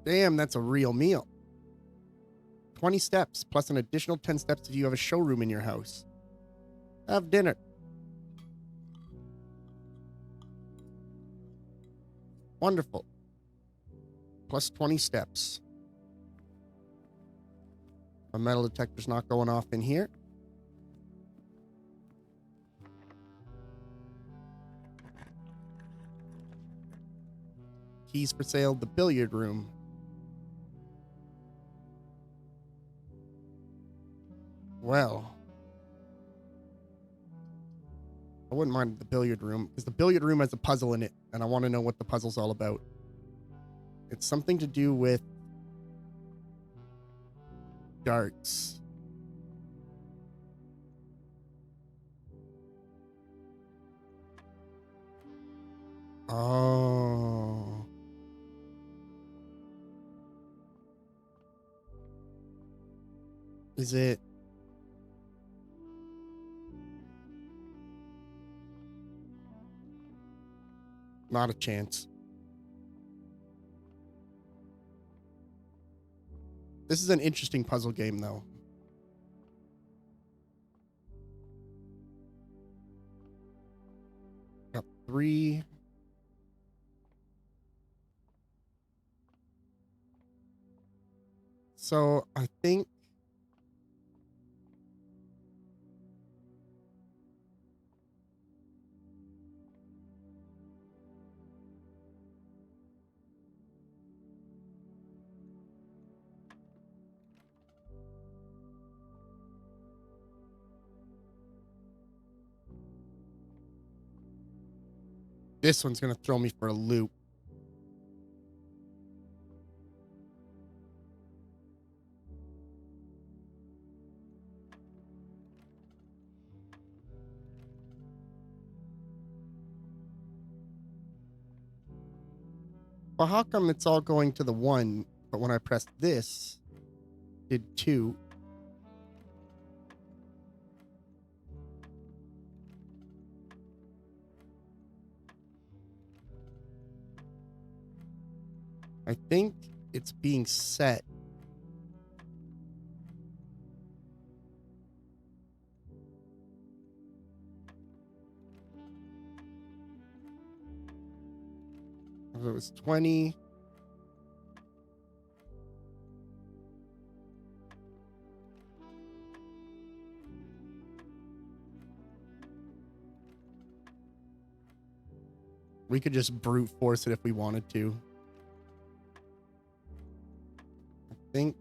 S1: Damn, that's a real meal. 20 steps, plus an additional 10 steps if you have a showroom in your house. Have dinner. Wonderful. Plus 20 steps. A metal detector's not going off in here. Keys for sale, the billiard room. Well, I wouldn't mind the billiard room because the billiard room has a puzzle in it and I want to know what the puzzle's all about. It's something to do with darts. Oh. Is it? Not a chance. This is an interesting puzzle game, though. Got 3. So I think this one's going to throw me for a loop. Well, how come it's all going to the 1, but when I pressed this, it did 2? I think it's being set. If it was 20. We could just brute force it if we wanted to. I think.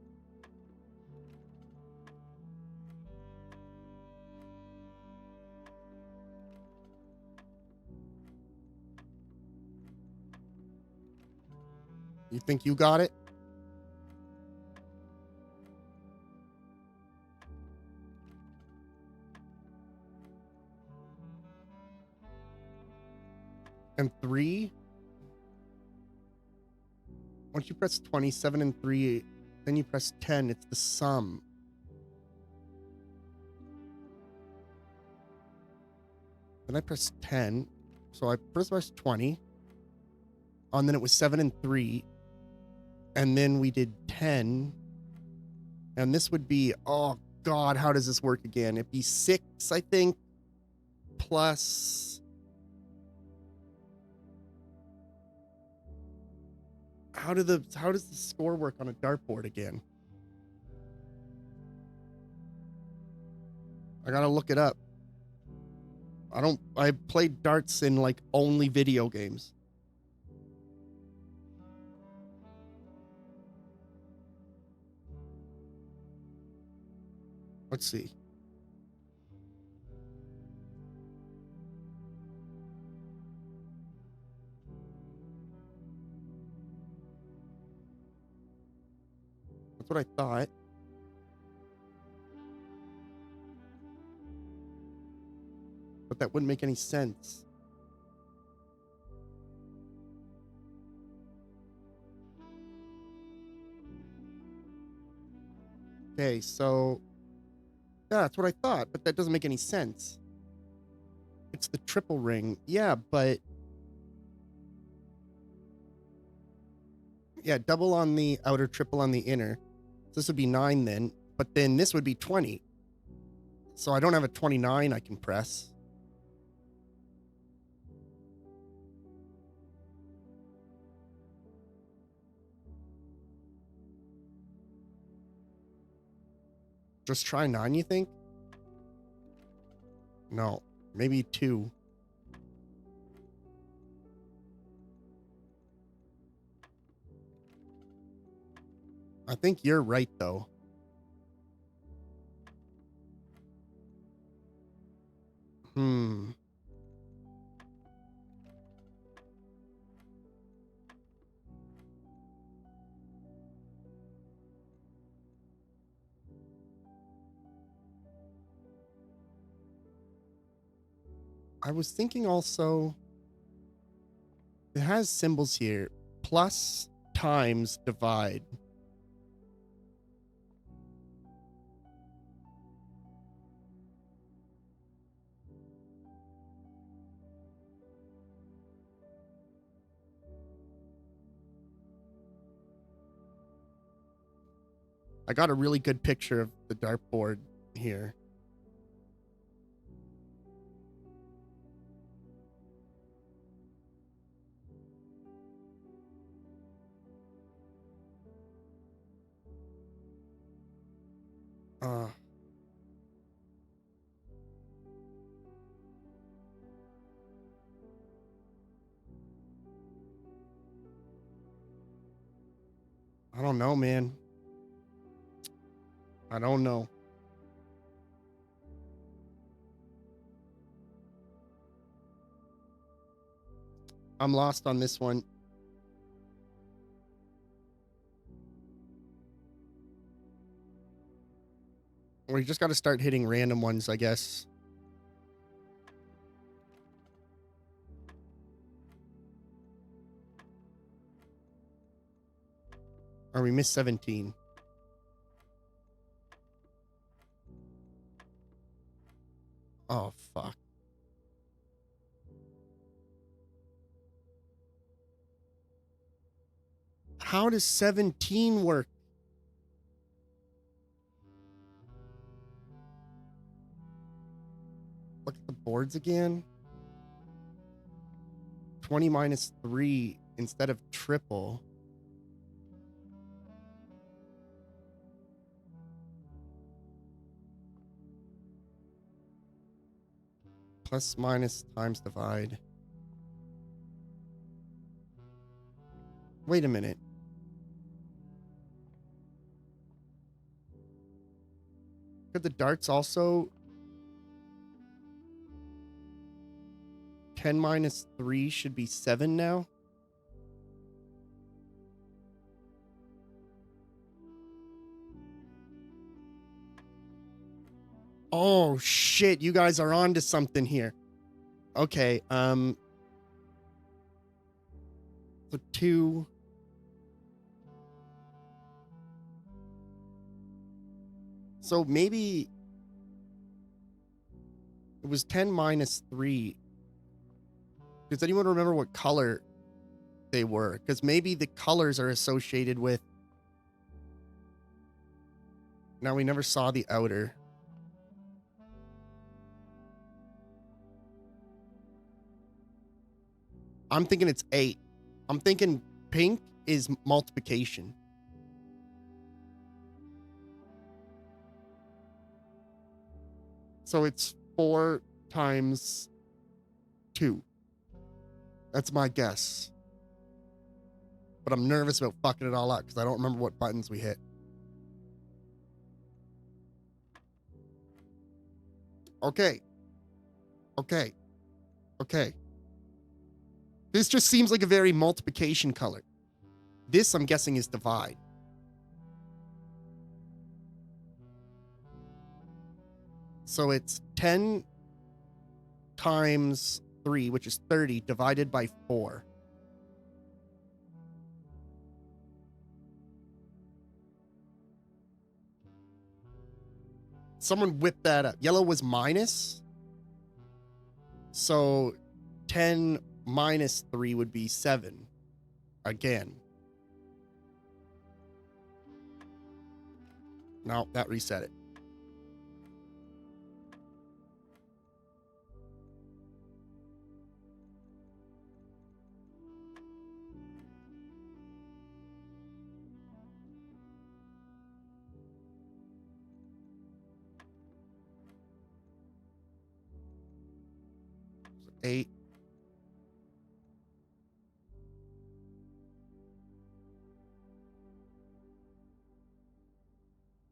S1: You think you got it? And 3? Once you press 27 and 3, then you press 10. It's the sum. Then I press 10. So I first pressed 20. And then it was 7 and 3. And then we did 10. And this would be, oh God, how does this work again? It'd be 6, I think, plus... How does the score work on a dartboard again? I gotta look it up. I played darts in like only video games. Let's see. That's what I thought. But that wouldn't make any sense. Okay, so... Yeah, that's what I thought, but that doesn't make any sense. It's the triple ring. Yeah, but... Yeah, double on the outer, triple on the inner. So this would be 9 then, but then this would be 20. So I don't have a 29 I can press. Just try 9, you think? No, maybe 2. I think you're right, though. I was thinking also, it has symbols here. Plus, times, divide. I got a really good picture of the dartboard here. I don't know, man. I don't know. I'm lost on this one. We just got to start hitting random ones, I guess. Or we missed 17. Oh, fuck. How does 17 work? Look at the boards again. 20 minus 3 instead of triple. Plus, minus, times, divide. Wait a minute. Could the darts also... 10 minus 3 should be 7 now? Oh shit, you guys are on to something here. Okay, so 2. So maybe it was 10 minus 3. Does anyone remember what color they were? Because maybe the colors are associated with... Now, we never saw the outer. I'm thinking it's 8. I'm thinking pink is multiplication. So it's 4 times 2. That's my guess. But I'm nervous about fucking it all up because I don't remember what buttons we hit. Okay. Okay. Okay. This just seems like a very multiplication color. This, I'm guessing, is divide. So it's 10 times 3, which is 30, divided by 4. Someone whip that up. Yellow was minus. So 10 minus 3 would be 7. Again. No, that reset it. So 8.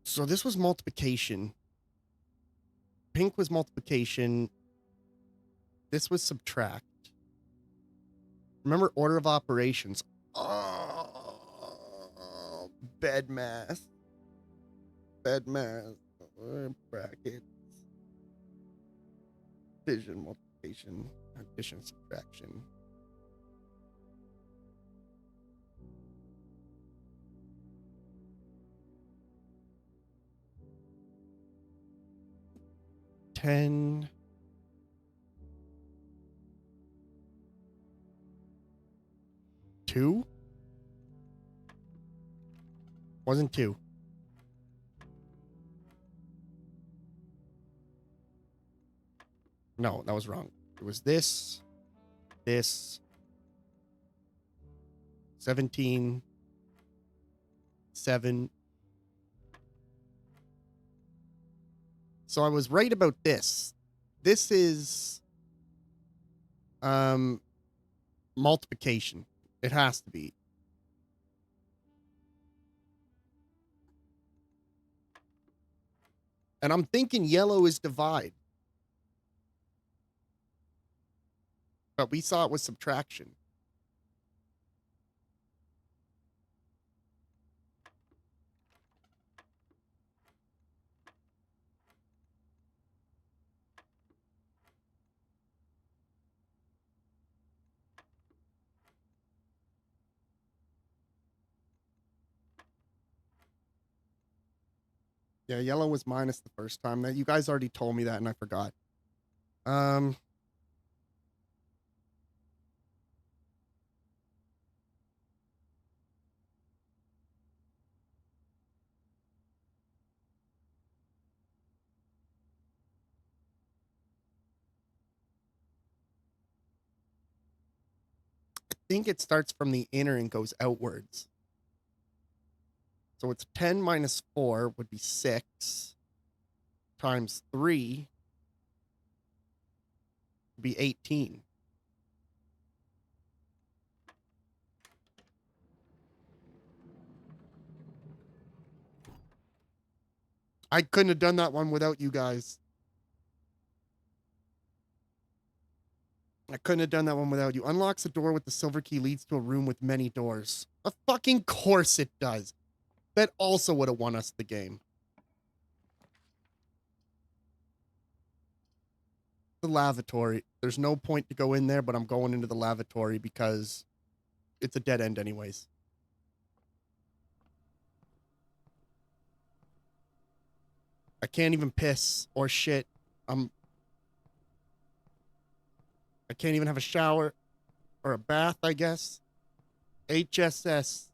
S1: So this was multiplication. Pink was multiplication. This was subtract. Remember order of operations. Oh, bed math. Bed math. Brackets. Division, multiplication, addition, subtraction. Ten. Two? Wasn't 2. No, that was wrong. It was this, 17, 7. So I was right about this. This is multiplication. It has to be. And I'm thinking yellow is divide. But we saw it was subtraction. Yeah, yellow was minus the first time. That you guys already told me that and I forgot. I think it starts from the inner and goes outwards. So it's 10 minus 4 would be 6 times 3 would be 18. I couldn't have done that one without you guys. I couldn't have done that one without you. Unlocks a door with the silver key, leads to a room with many doors. Of fucking course it does. That also would have won us the game. the lavatory. There's no point to go in there, but I'm going into the lavatory because it's a dead end anyways. I can't even piss or shit. I can't even have a shower or a bath, I guess. HSS.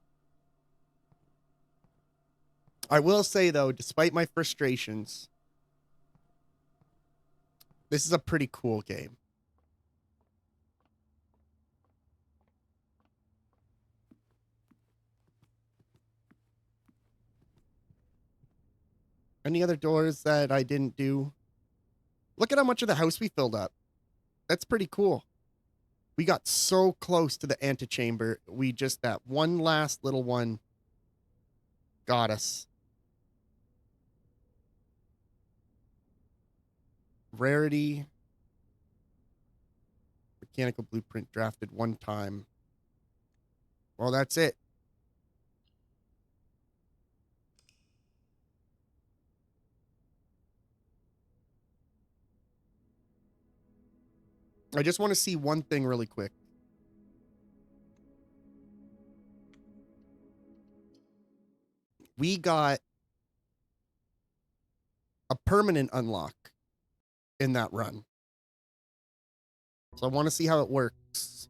S1: I will say, though, despite my frustrations, this is a pretty cool game. Any other doors that I didn't do? Look at how much of the house we filled up. That's pretty cool. We got so close to the antechamber. We just, that one last little one got us. Rarity. Mechanical blueprint drafted one time. Well, that's it. I just want to see one thing really quick. We got a permanent unlock in that run. So I want to see how it works.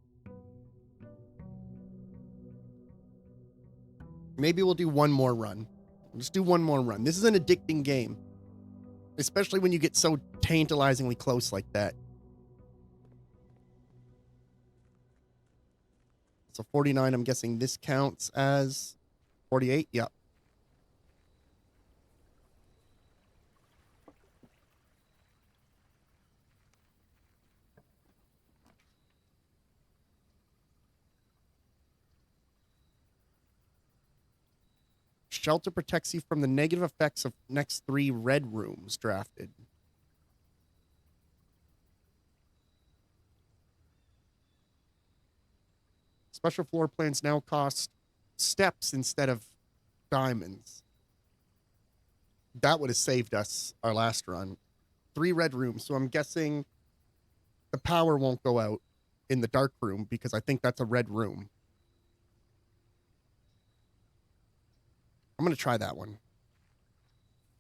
S1: Maybe we'll do one more run. Just do one more run. This is an addicting game. Especially when you get so tantalizingly close like that. So 49, I'm guessing this counts as 48? Yep. Shelter protects you from the negative effects of next 3 red rooms drafted. Special floor plans now cost steps instead of diamonds. That would have saved us our last run. 3 red rooms, so I'm guessing the power won't go out in the dark room because I think that's a red room. I'm going to try that one.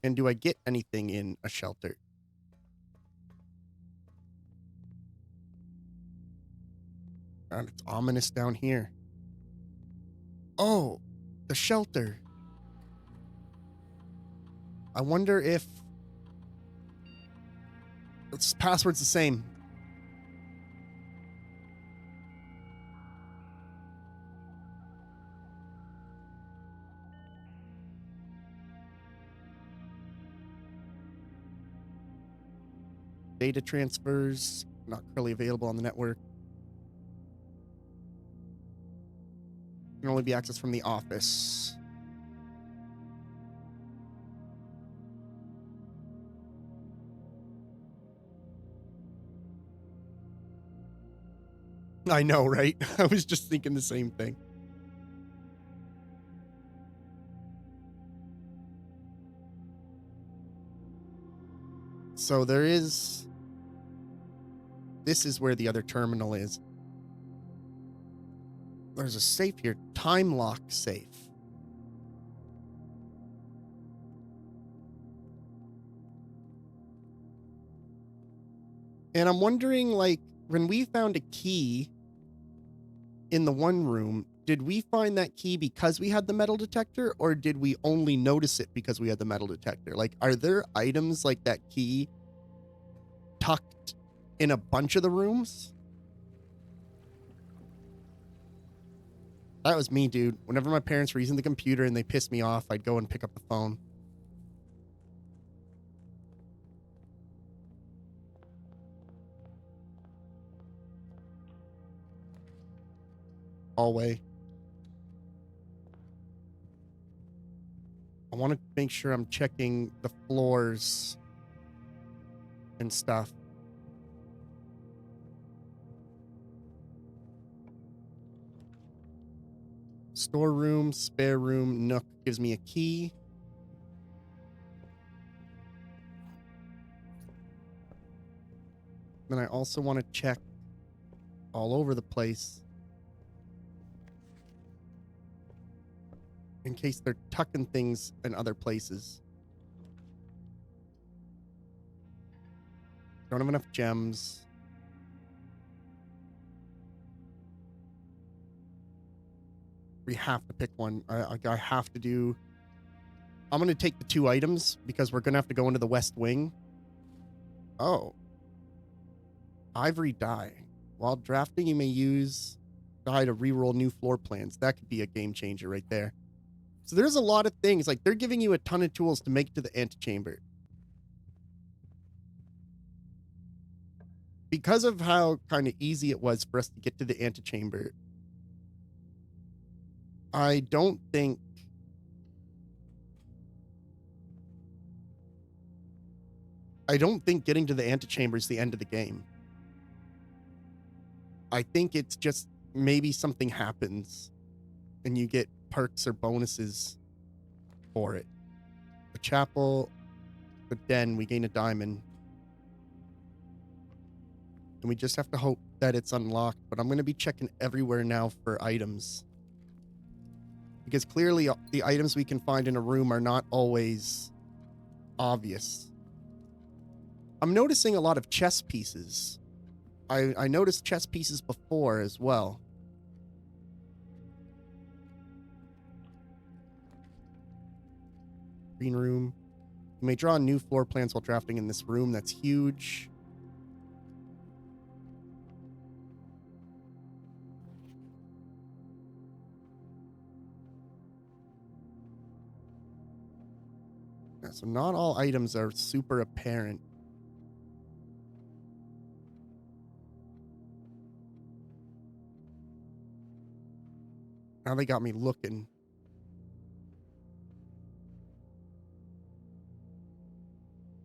S1: And do I get anything in a shelter? God, it's ominous down here. Oh, the shelter. I wonder if... Its password's the same. Data transfers not currently available on the network. Can only be accessed from the office. I know, right? I was just thinking the same thing. So there is... This is where the other terminal is. There's a safe here. Time lock safe. And I'm wondering, like, when we found a key in the one room, did we find that key because we had the metal detector, or did we only notice it because we had the metal detector? Like, are there items like that key tucked in a bunch of the rooms? That was me, dude. Whenever my parents were using the computer and they pissed me off, I'd go and pick up the phone. Hallway. I want to make sure I'm checking the floors and stuff. Storeroom, spare room, nook gives me a key. Then I also want to check all over the place in case they're tucking things in other places. Don't have enough gems. We have to pick one. I have to do... I'm going to take the 2 items because we're going to have to go into the West Wing. Oh. Ivory dye. While drafting, you may use dye to reroll new floor plans. That could be a game changer right there. So there's a lot of things. Like, they're giving you a ton of tools to make it to the antechamber. Because of how kind of easy it was for us to get to the antechamber, I don't think getting to the antechamber is the end of the game. I think it's just maybe something happens and you get perks or bonuses for it. The chapel, the den, we gain a diamond. And we just have to hope that it's unlocked. But I'm going to be checking everywhere now for items. Because clearly the items we can find in a room are not always obvious. I'm noticing a lot of chess pieces. I noticed chess pieces before as well. Green room. You may draw new floor plans while drafting in this room. That's huge. Yeah, so not all items are super apparent. Now they got me looking.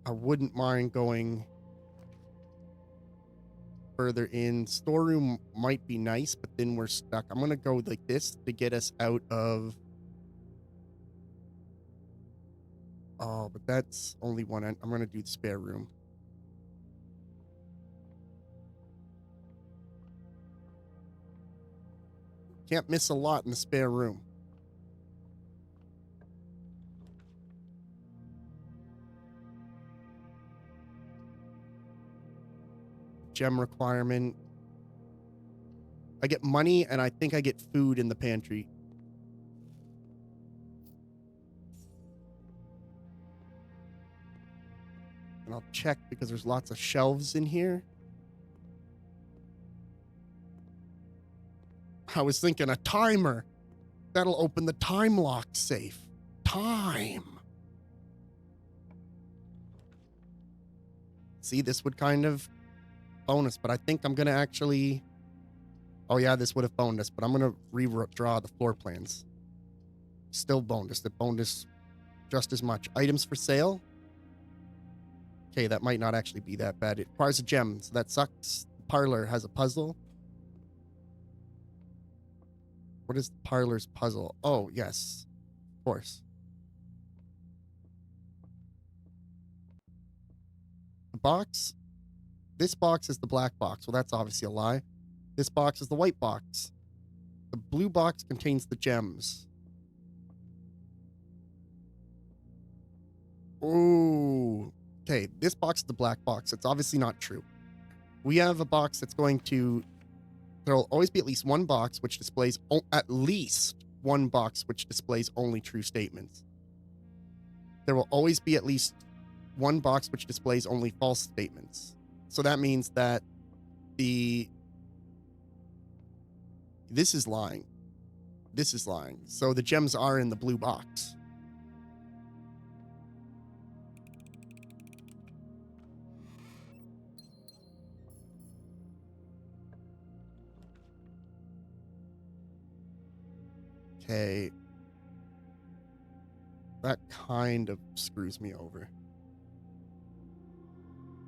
S1: I wouldn't mind going further in. Storeroom might be nice, but then we're stuck. I'm going to go like this to get us out of... Oh, but that's only one end. I'm going to do the spare room. Can't miss a lot in the spare room. Gem requirement. I get money and I think I get food in the pantry. And I'll check because there's lots of shelves in here. I was thinking a timer. That'll open the time lock safe. Time. See, this would kind of bonus, but I think I'm going to actually... Oh yeah, this would have boned us, but I'm going to redraw the floor plans. Still bonus. The bonus just as much. Items for sale. Okay, that might not actually be that bad. It requires a gem, so that sucks. Parlor has a puzzle. What is the parlor's puzzle? Oh, yes. Of course. The box. This box is the black box. Well, that's obviously a lie. This box is the white box. The blue box contains the gems. Ooh. Okay, this box is the black box. It's obviously not true. We have a box that's going to... There will always be at least one box which displays... At least one box which displays only true statements. There will always be at least one box which displays only false statements. So that means that the... This is lying. This is lying. So the gems are in the blue box. Okay. That kind of screws me over.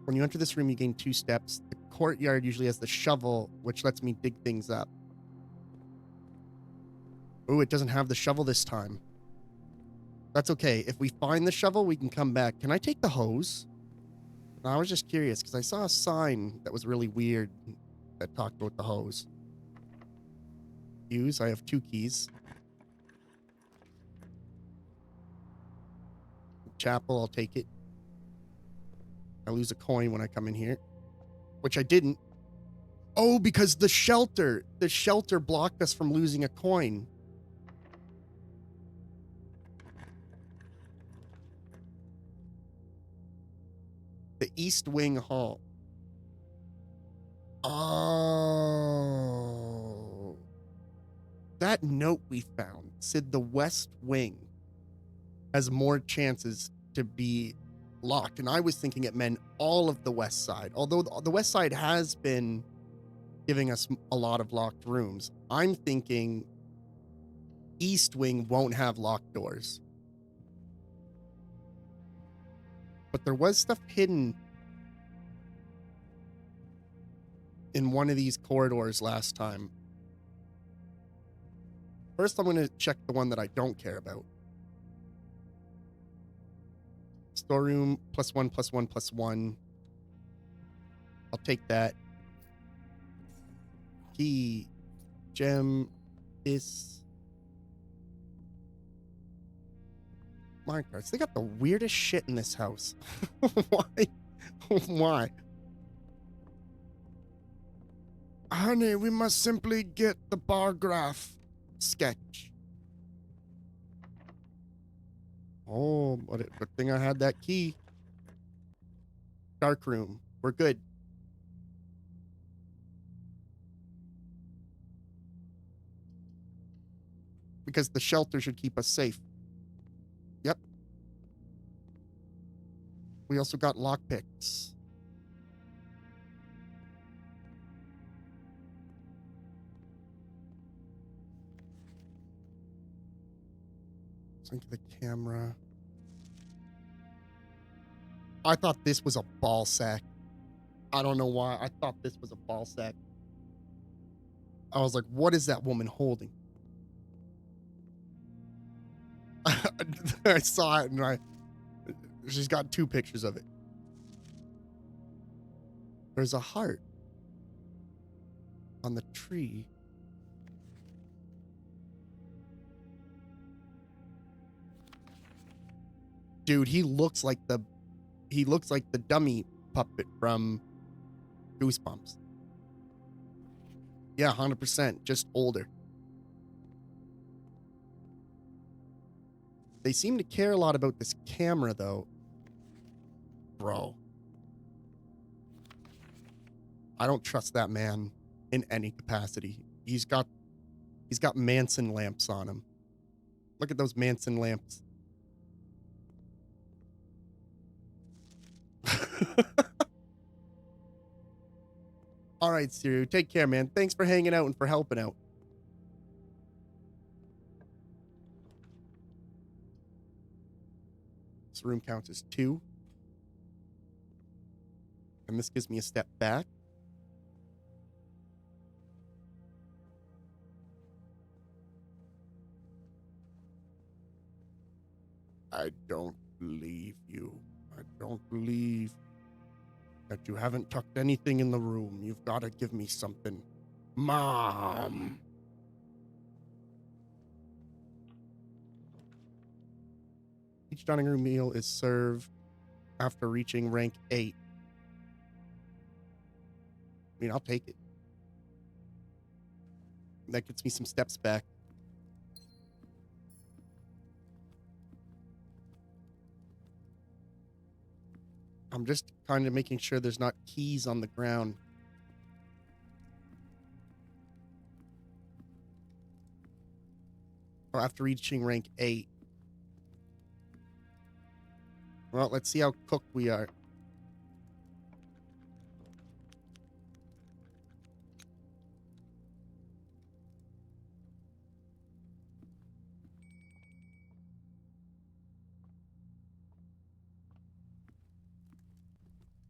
S1: When you enter this room, you gain 2 steps. The courtyard usually has the shovel, which lets me dig things up. Oh, it doesn't have the shovel this time. That's okay. If we find the shovel, we can come back. Can I take the hose? And I was just curious because I saw a sign that was really weird that talked about the hose. Use. I have 2 keys. Chapel, I'll take it. I lose a coin when I come in here, which I didn't. Oh, because the shelter blocked us from losing a coin. The East Wing Hall. Oh. That note we found said the West Wing has more chances to be locked. And I was thinking it meant all of the West Side. Although the West Side has been giving us a lot of locked rooms, I'm thinking East Wing won't have locked doors. But there was stuff hidden in one of these corridors last time. First, I'm going to check the one that I don't care about. Storeroom, +1, +1, +1. I'll take that. Key. Gem. This. My cards. They got the weirdest shit in this house. Why? Why? Honey, we must simply get the bar graph sketch. Oh, but good thing I had that key. Dark room. We're good. Because the shelter should keep us safe. Yep. We also got lockpicks. Sync the camera. I thought this was a ball sack. I don't know why. I thought this was a ball sack. I was like, what is that woman holding? I saw it and she's got 2 pictures of it. There's a heart on the tree. Dude, he looks like the dummy puppet from Goosebumps. Yeah, 100%, just older. They seem to care a lot about this camera though. Bro. I don't trust that man in any capacity. He's got Manson lamps on him. Look at those Manson lamps. All right, Siru. Take care, man. Thanks for hanging out and for helping out. This room counts as 2. And this gives me a step back. I don't believe you. I don't believe that you haven't tucked anything in the room. You've got to give me something. Mom! Each dining room meal is served after reaching rank 8. I mean, I'll take it. That gets me some steps back. I'm just kind of making sure there's not keys on the ground. Oh, after reaching rank 8. Well, let's see how cooked we are.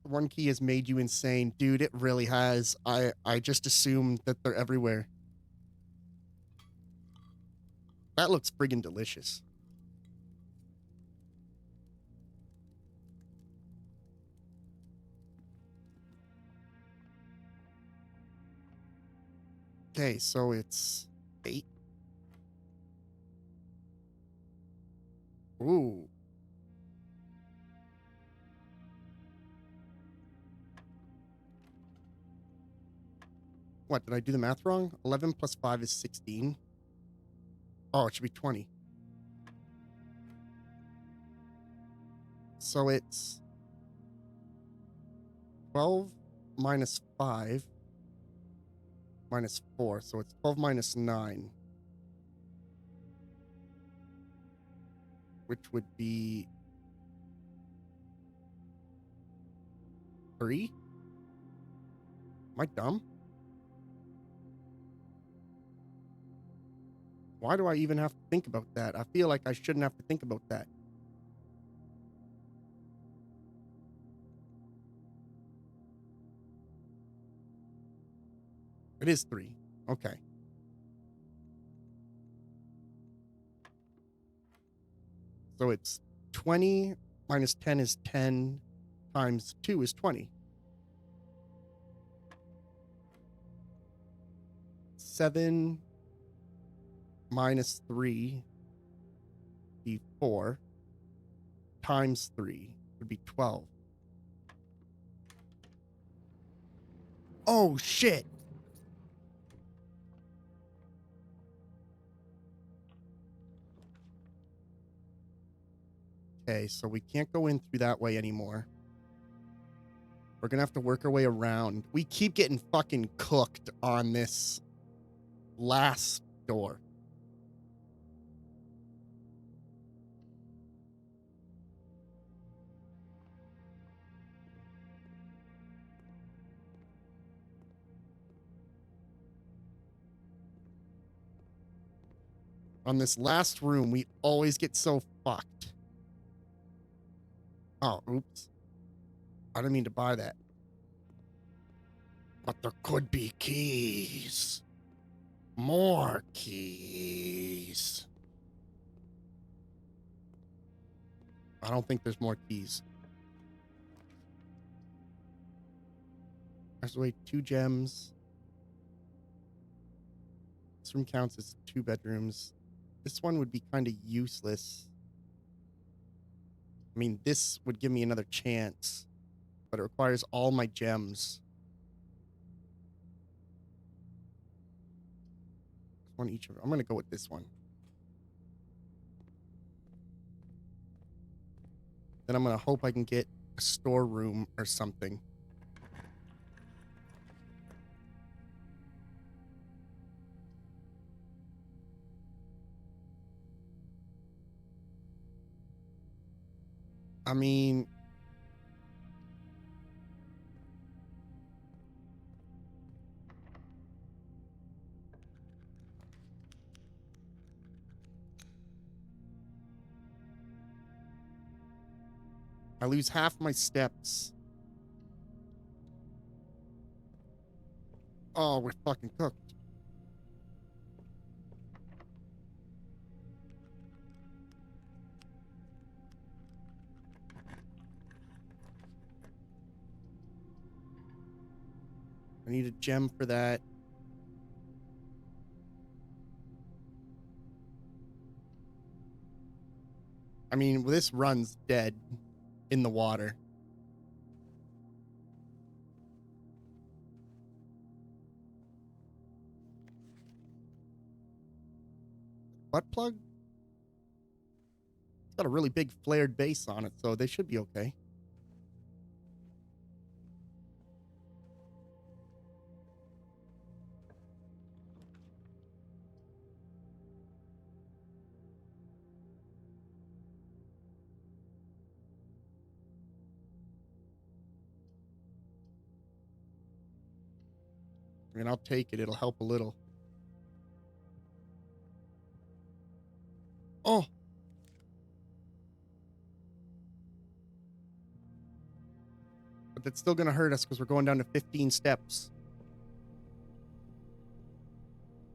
S1: One key has made you insane. Dude, it really has. I just assumed that they're everywhere. That looks friggin' delicious. Okay, so it's 8. Ooh. What, did I do the math wrong? 11 plus 5 is 16. Oh, it should be 20. So it's 12 minus 5 minus 4. So it's 12 minus 9. Which would be 3? Am I dumb? Why do I even have to think about that? I feel like I shouldn't have to think about that. It is 3. Okay. So it's 20 minus 10 is 10 times 2 is 20. 7 minus 3 would be 4 times 3 would be 12. Oh, shit. Okay, so we can't go in through that way anymore. We're gonna have to work our way around. We keep getting fucking cooked on this last door. On this last room, we always get so fucked. Oh, oops. I didn't mean to buy that. But there could be keys. More keys. I don't think there's more keys. There's wait 2 gems. This room counts as 2 bedrooms. This one would be kind of useless. I mean, this would give me another chance, but it requires all my gems. One each of them. I'm going to go with this one. Then I'm going to hope I can get a storeroom or something. I mean, I lose half my steps. Oh, we're fucking cooked. I need a gem for that. I mean, this run's dead in the water. Butt plug? It's got a really big flared base on it, so they should be okay. I mean, I'll take it. It'll help a little. Oh! But that's still going to hurt us because we're going down to 15 steps.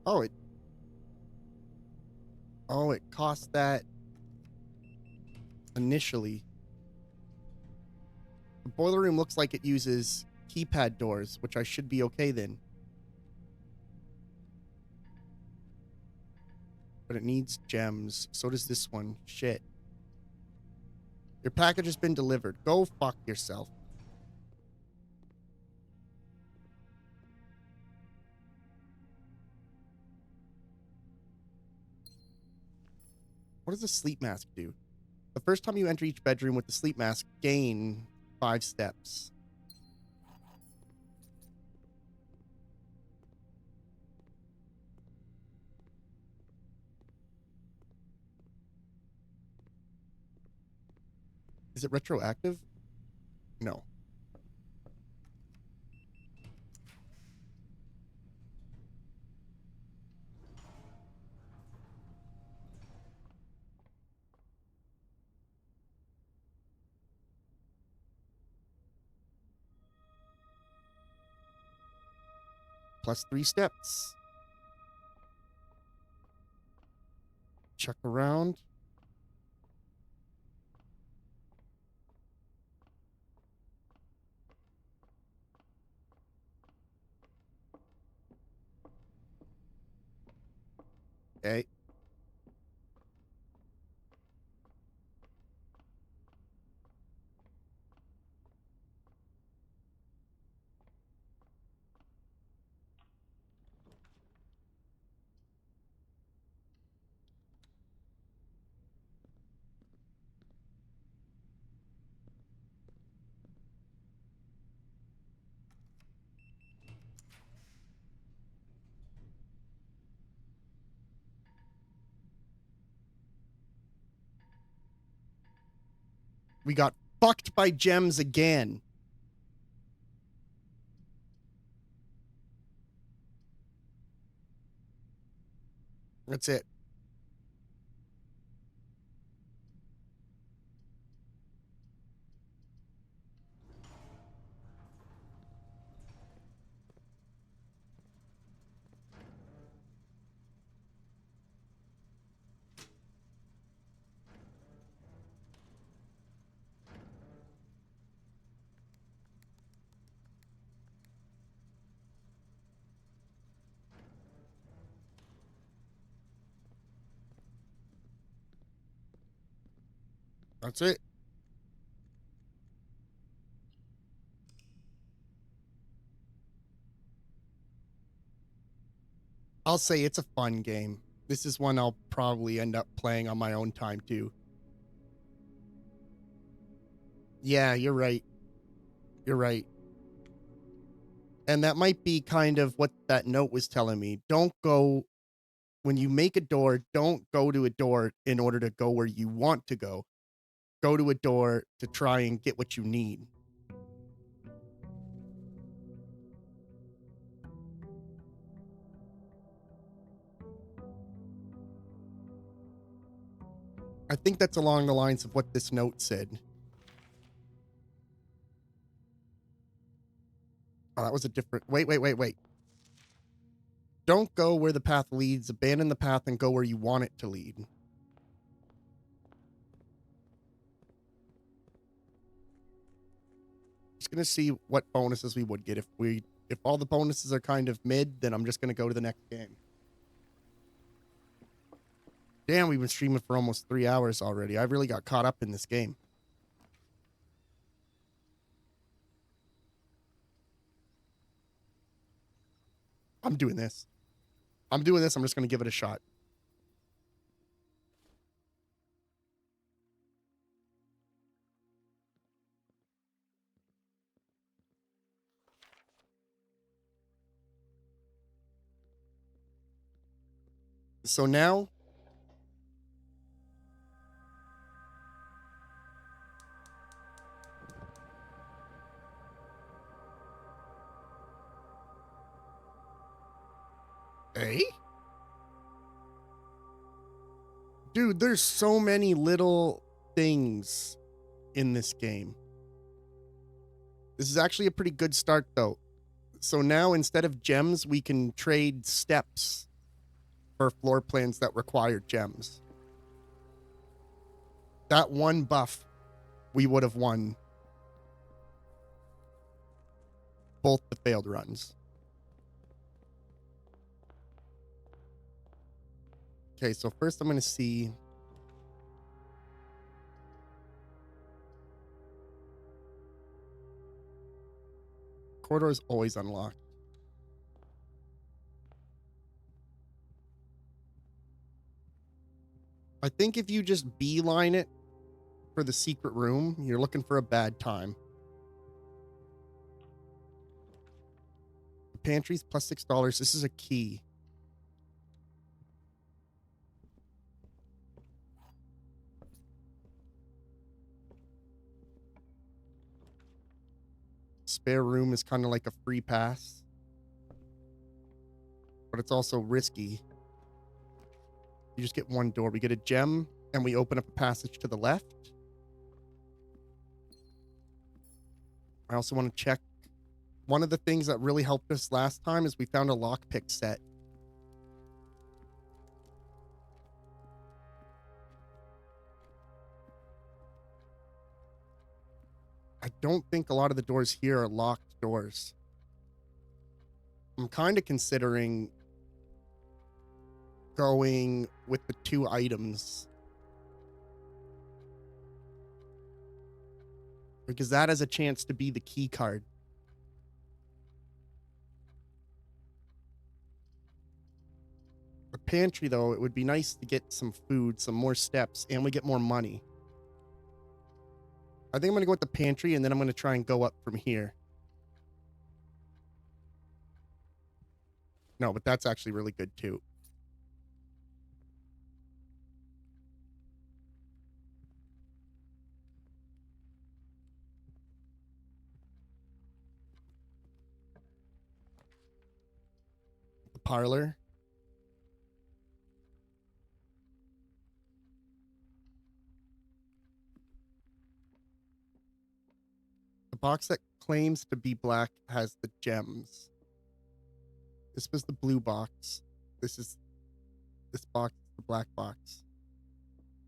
S1: Oh, it cost that initially. The boiler room looks like it uses keypad doors, which I should be okay then. but it needs gems. So does this one. Shit. Your package has been delivered. Go fuck yourself. What does the sleep mask do? The first time you enter each bedroom with the sleep mask, gain 5 steps. Is it retroactive? No. Plus 3 steps. Check around. Okay. We got fucked by gems again. That's it. That's it. I'll say it's a fun game. This is one I'll probably end up playing on my own time too. Yeah, you're right. You're right. And that might be kind of what that note was telling me. Don't go, when you make a door, don't go to a door in order to go where you want to go. Go to a door to try and get what you need. I think that's along the lines of what this note said. Oh, that was a different... Wait. Don't go where the path leads. Abandon the path and go where you want it to lead. Just gonna see what bonuses we would get. If all the bonuses are kind of mid, then I'm just gonna go to the next game. Damn, we've been streaming for almost 3 hours already. I really got caught up in this game. I'm doing this. I'm just gonna give it a shot. So now... Hey? Dude, there's so many little things in this game. This is actually a pretty good start, though. So now, instead of gems, we can trade steps for floor plans that require gems. That one buff, we would have won both the failed runs. Okay, so first I'm going to see. Corridor is always unlocked. I think if you just beeline it for the secret room, you're looking for a bad time. The pantry's plus $6. This is a key. Spare room is kind of like a free pass, but it's also risky. You just get one door. We get a gem, and we open up a passage to the left. I also want to check. One of the things that really helped us last time is we found a lockpick set. I don't think a lot of the doors here are locked doors. I'm kind of considering going with the 2 items, because that has a chance to be the key card. The pantry, though, it would be nice to get some food, some more steps, and we get more money. I think I'm going to go with the pantry, and then I'm going to try and go up from here. No, but that's actually really good, too. The parlor. The box that claims to be black has the gems. This was the blue box. This box is the black box.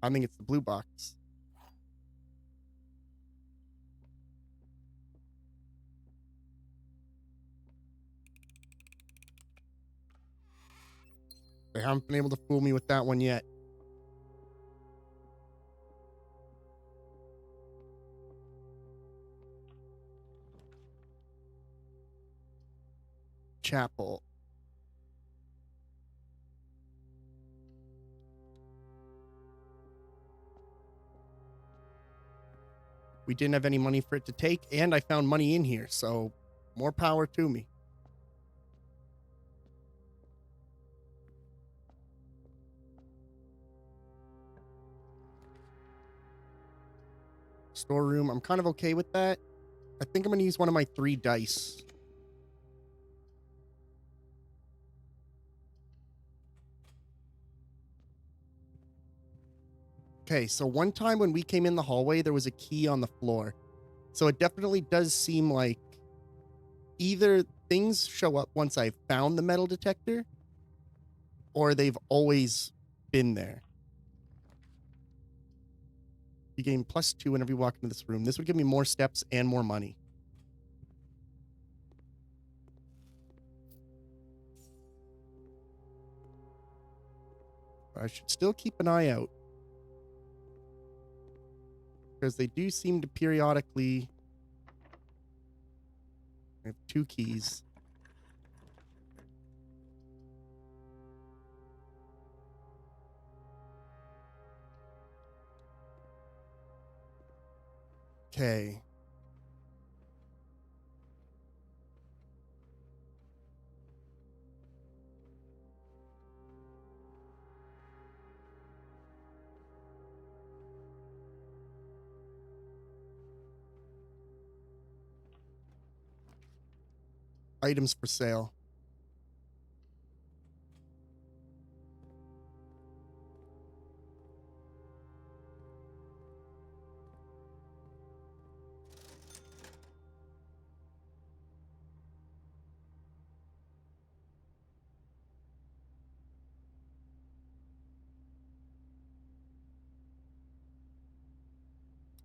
S1: I think it's the blue box. They haven't been able to fool me with that one yet. Chapel. We didn't have any money for it to take, and I found money in here, so more power to me. Storeroom, I'm kind of okay with that. I think I'm going to use one of my 3 dice. Okay, so one time when we came in the hallway, there was a key on the floor. So it definitely does seem like either things show up once I've found the metal detector, or they've always been there. You gain +2 whenever you walk into this room. This would give me more steps and more money. I should still keep an eye out, because they do seem to periodically. I have 2 keys. Okay. Items for sale.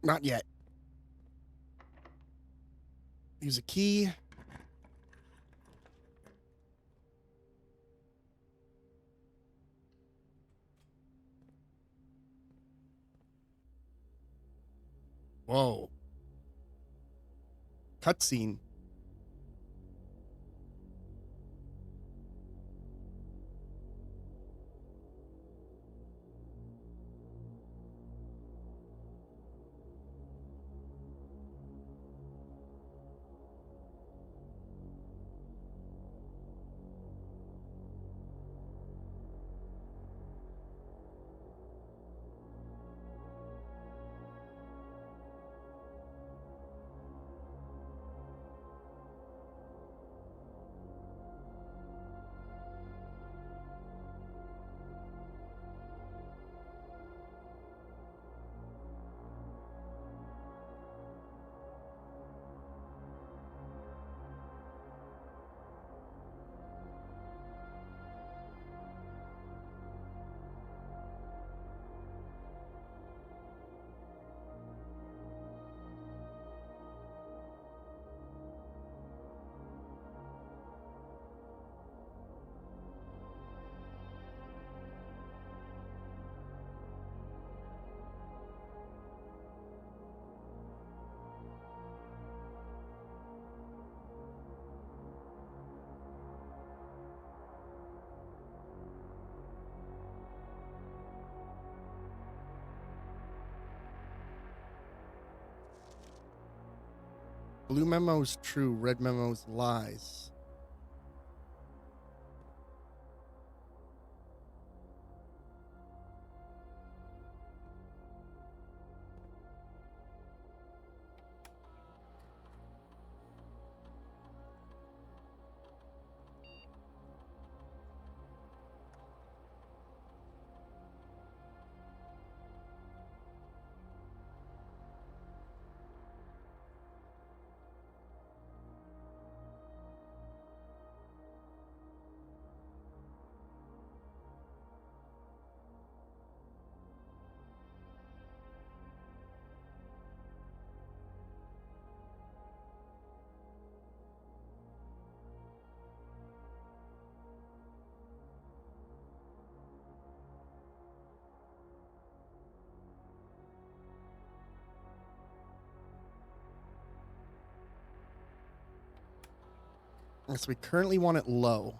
S1: Not yet. Use a key. Whoa. Cutscene. Blue memo's true, red memo's lies. So we currently want it low.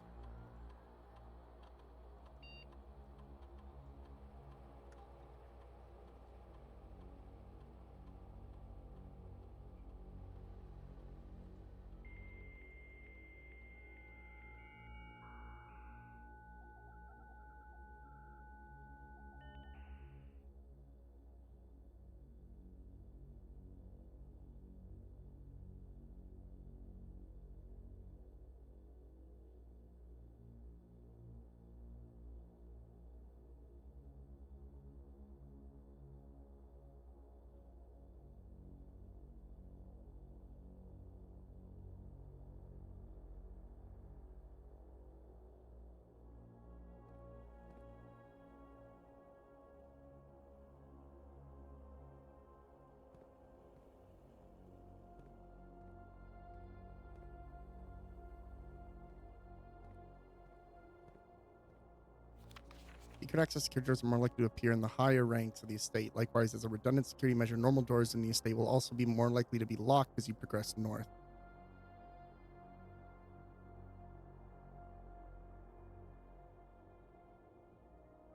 S1: Secret access security doors are more likely to appear in the higher ranks of the estate. Likewise, as a redundant security measure, normal doors in the estate will also be more likely to be locked as you progress north.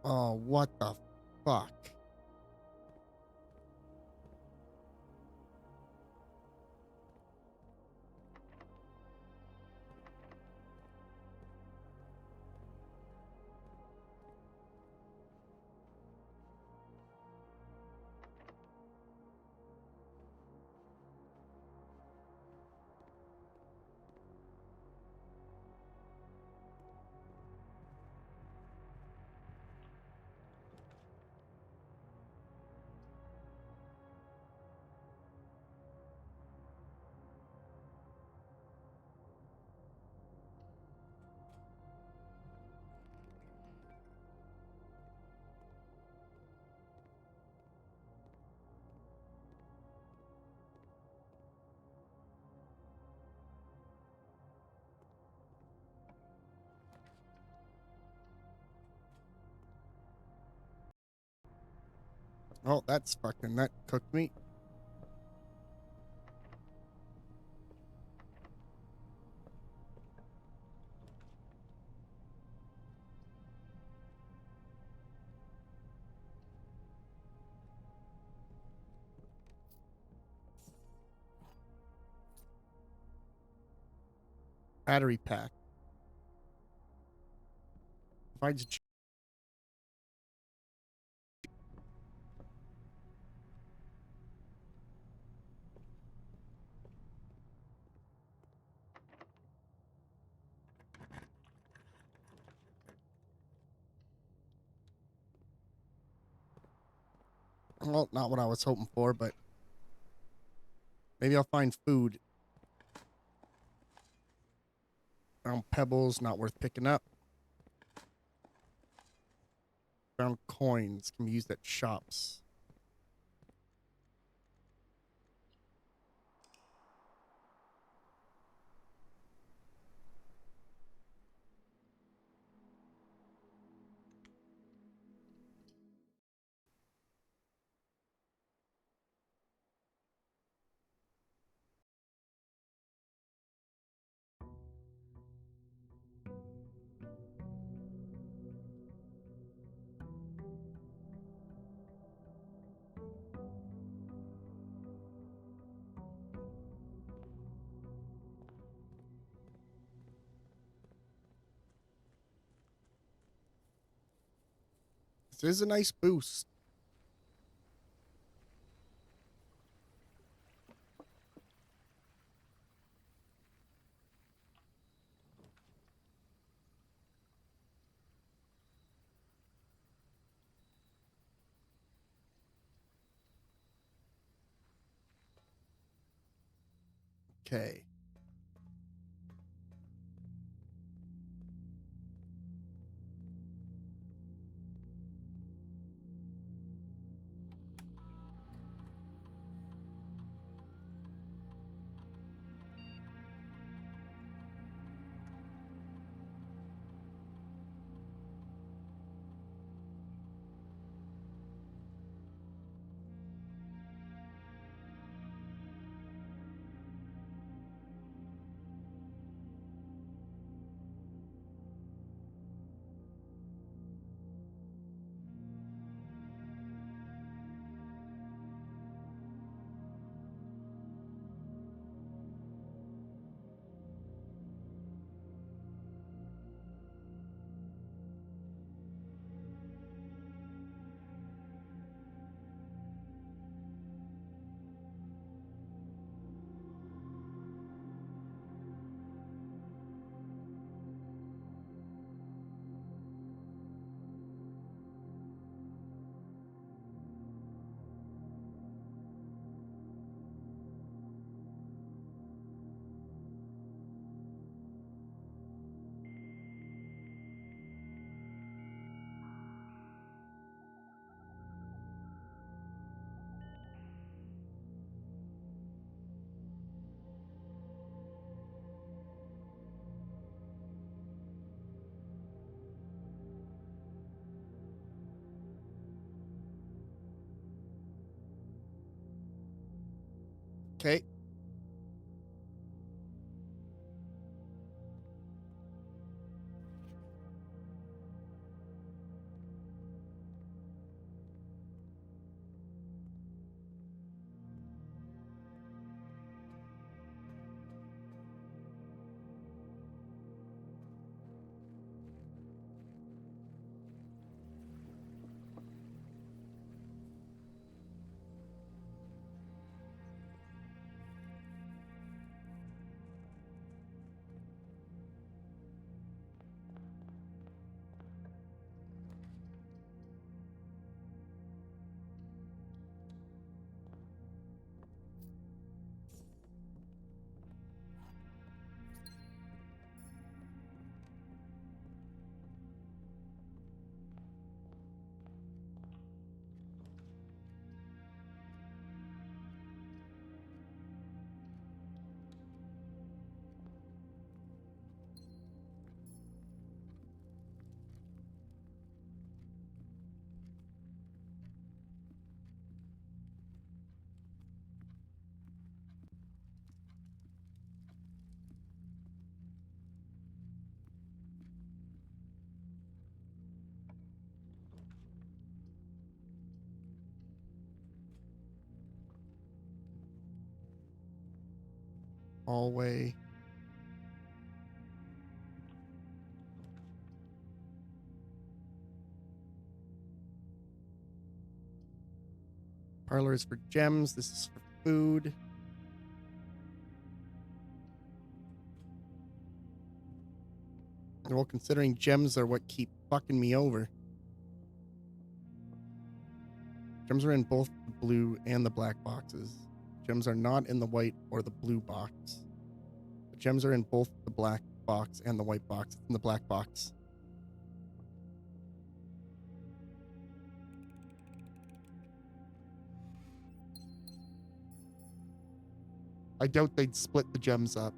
S1: Oh, what the fuck? Oh, that's fucking, that cooked me. Battery pack. Provides well, not what I was hoping for, but maybe I'll find food. Found pebbles, not worth picking up. Found coins, can be used at shops. This is a nice boost. Okay. Okay. Hallway. Parlor is for gems. This is for food. Well, considering gems are what keep fucking me over. Gems are in both the blue and the black boxes. Gems are not in the white or the blue box. The gems are in both the black box and the white box. It's in the black box. I doubt they'd split the gems up.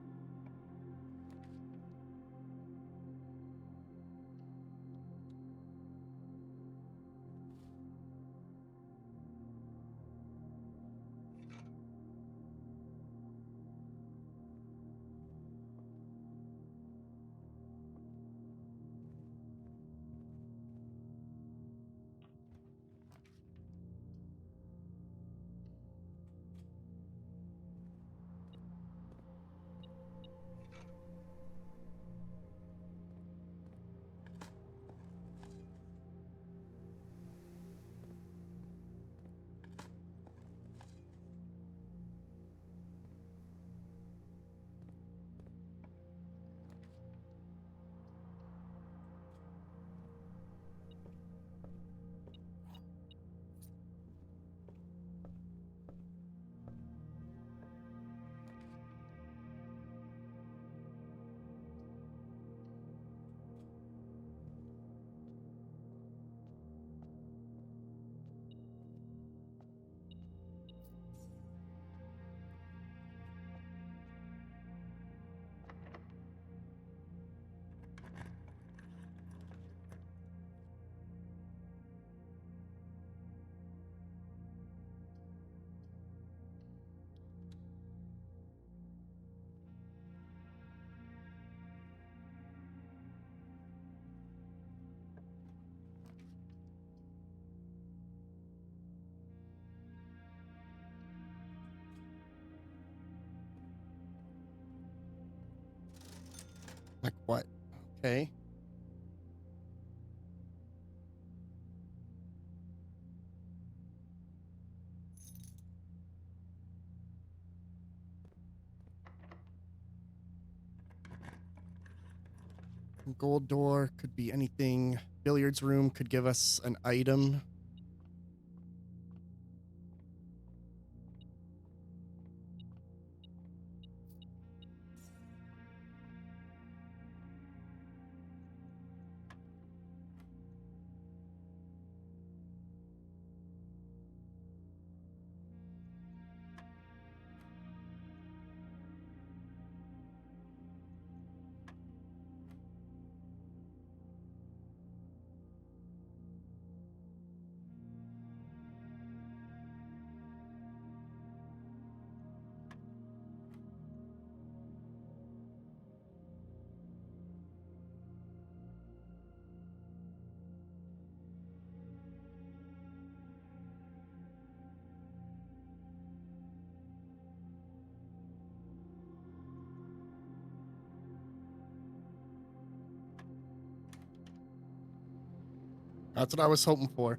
S1: Like what? Okay. Gold door could be anything. Billiards room could give us an item. That's what I was hoping for.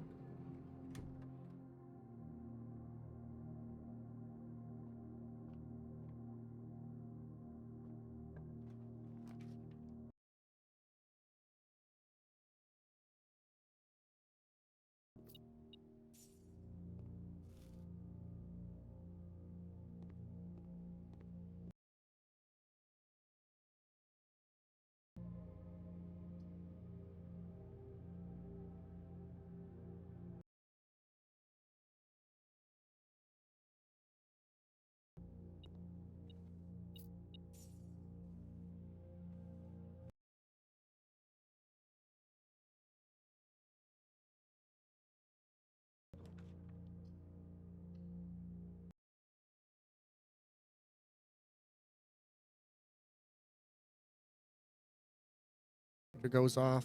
S1: It goes off.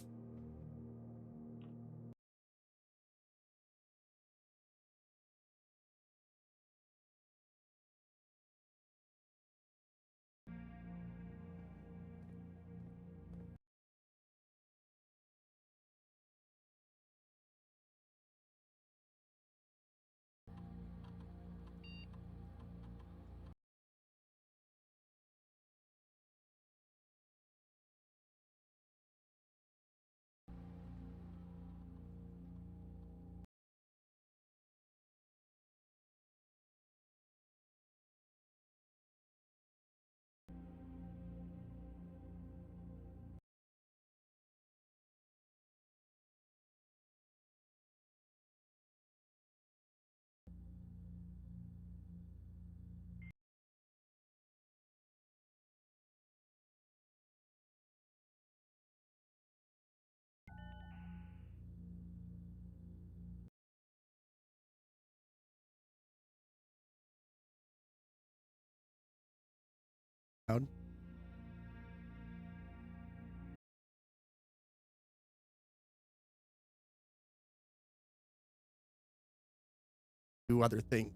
S1: Do other things.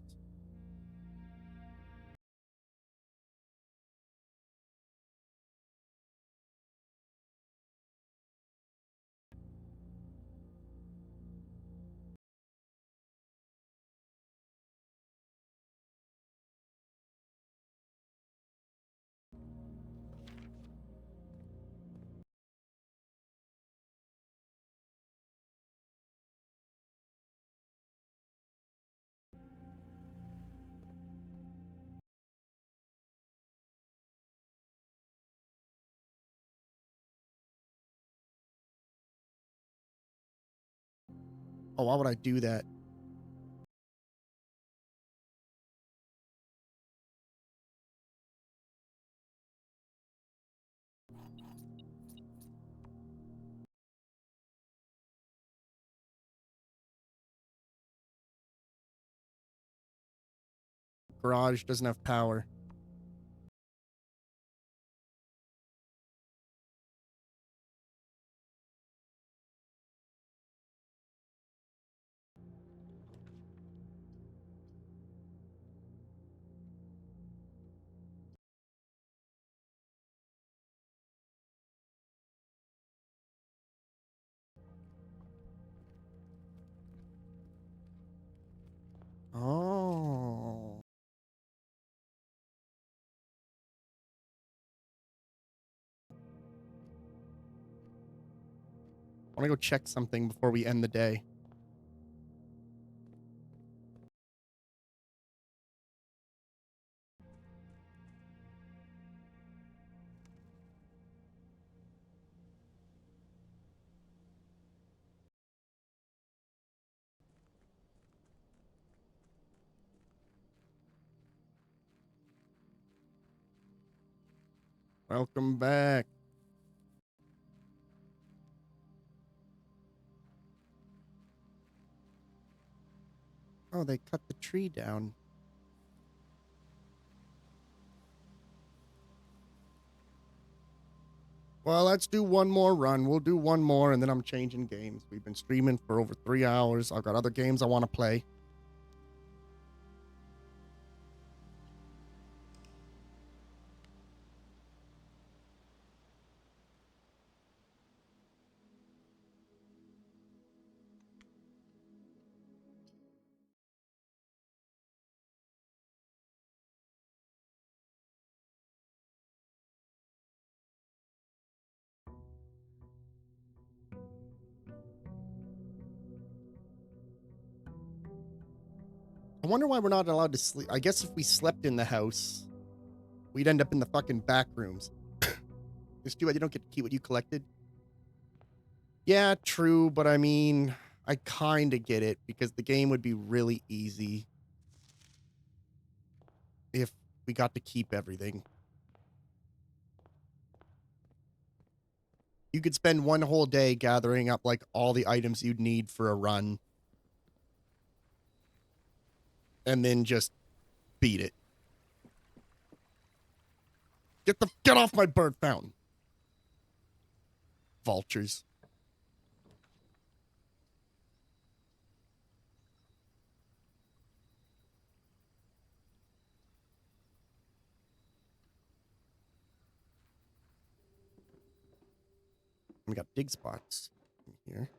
S1: Oh, why would I do that? Garage doesn't have power. Oh. I want to go check something before we end the day. Welcome back. Oh, they cut the tree down. Well, let's do one more run. We'll do one more, and then I'm changing games. We've been streaming for over 3 hours. I've got other games I want to play. I wonder why we're not allowed to sleep. I guess if we slept in the house, we'd end up in the fucking back rooms. It's too bad you don't get to keep what you collected. Yeah, true, but I mean, I kind of get it because the game would be really easy if we got to keep everything. You could spend one whole day gathering up like all the items you'd need for a run and then just beat it. Get off my bird fountain. Vultures. We got dig spots in here.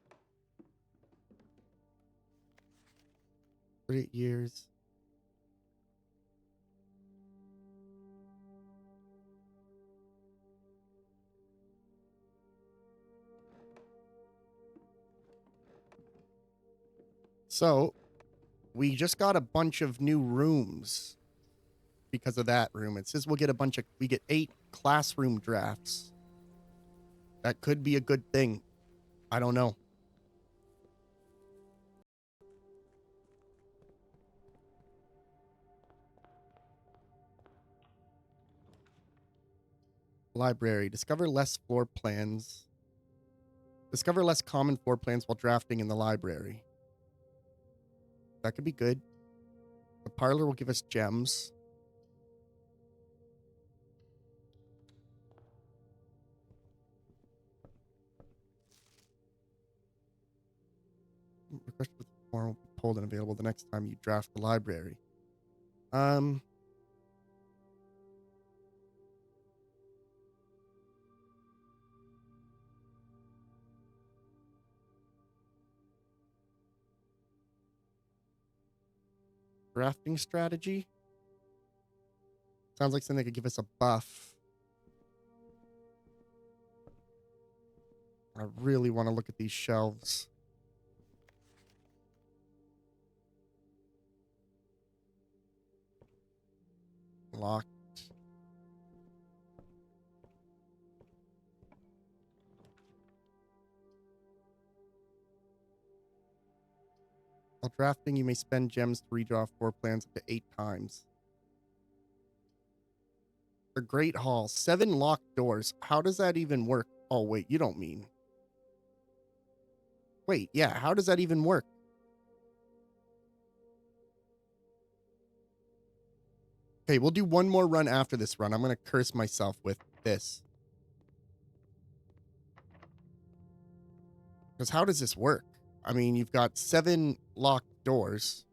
S1: 38 years. So, we just got a bunch of new rooms because of that room. It says we get 8 classroom drafts. That could be a good thing. I don't know. Library. Discover less floor plans. Discover less common floor plans while drafting in the library. That could be good. The parlor will give us gems. pulled and available the next time you draft the library. Drafting strategy. Sounds like something that could give us a buff. I really want to look at these shelves. Locked. While drafting, you may spend gems to redraw 4 plans up to 8 times. A great hall. 7 locked doors. How does that even work? Oh, wait, you don't mean. Wait, yeah, how does that even work? Okay, we'll do one more run after this run. I'm going to curse myself with this. Because how does this work? I mean, you've got 7 locked doors.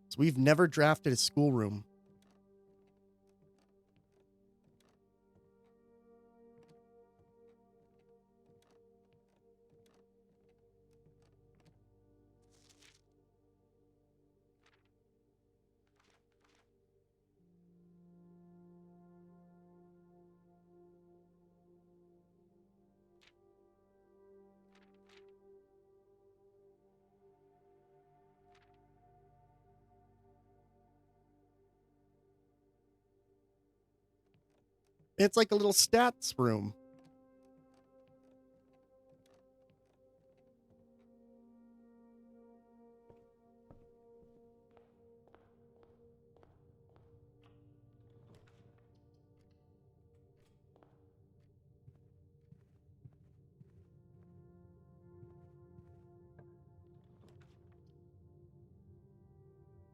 S1: So we've never drafted a schoolroom. It's like a little stats room.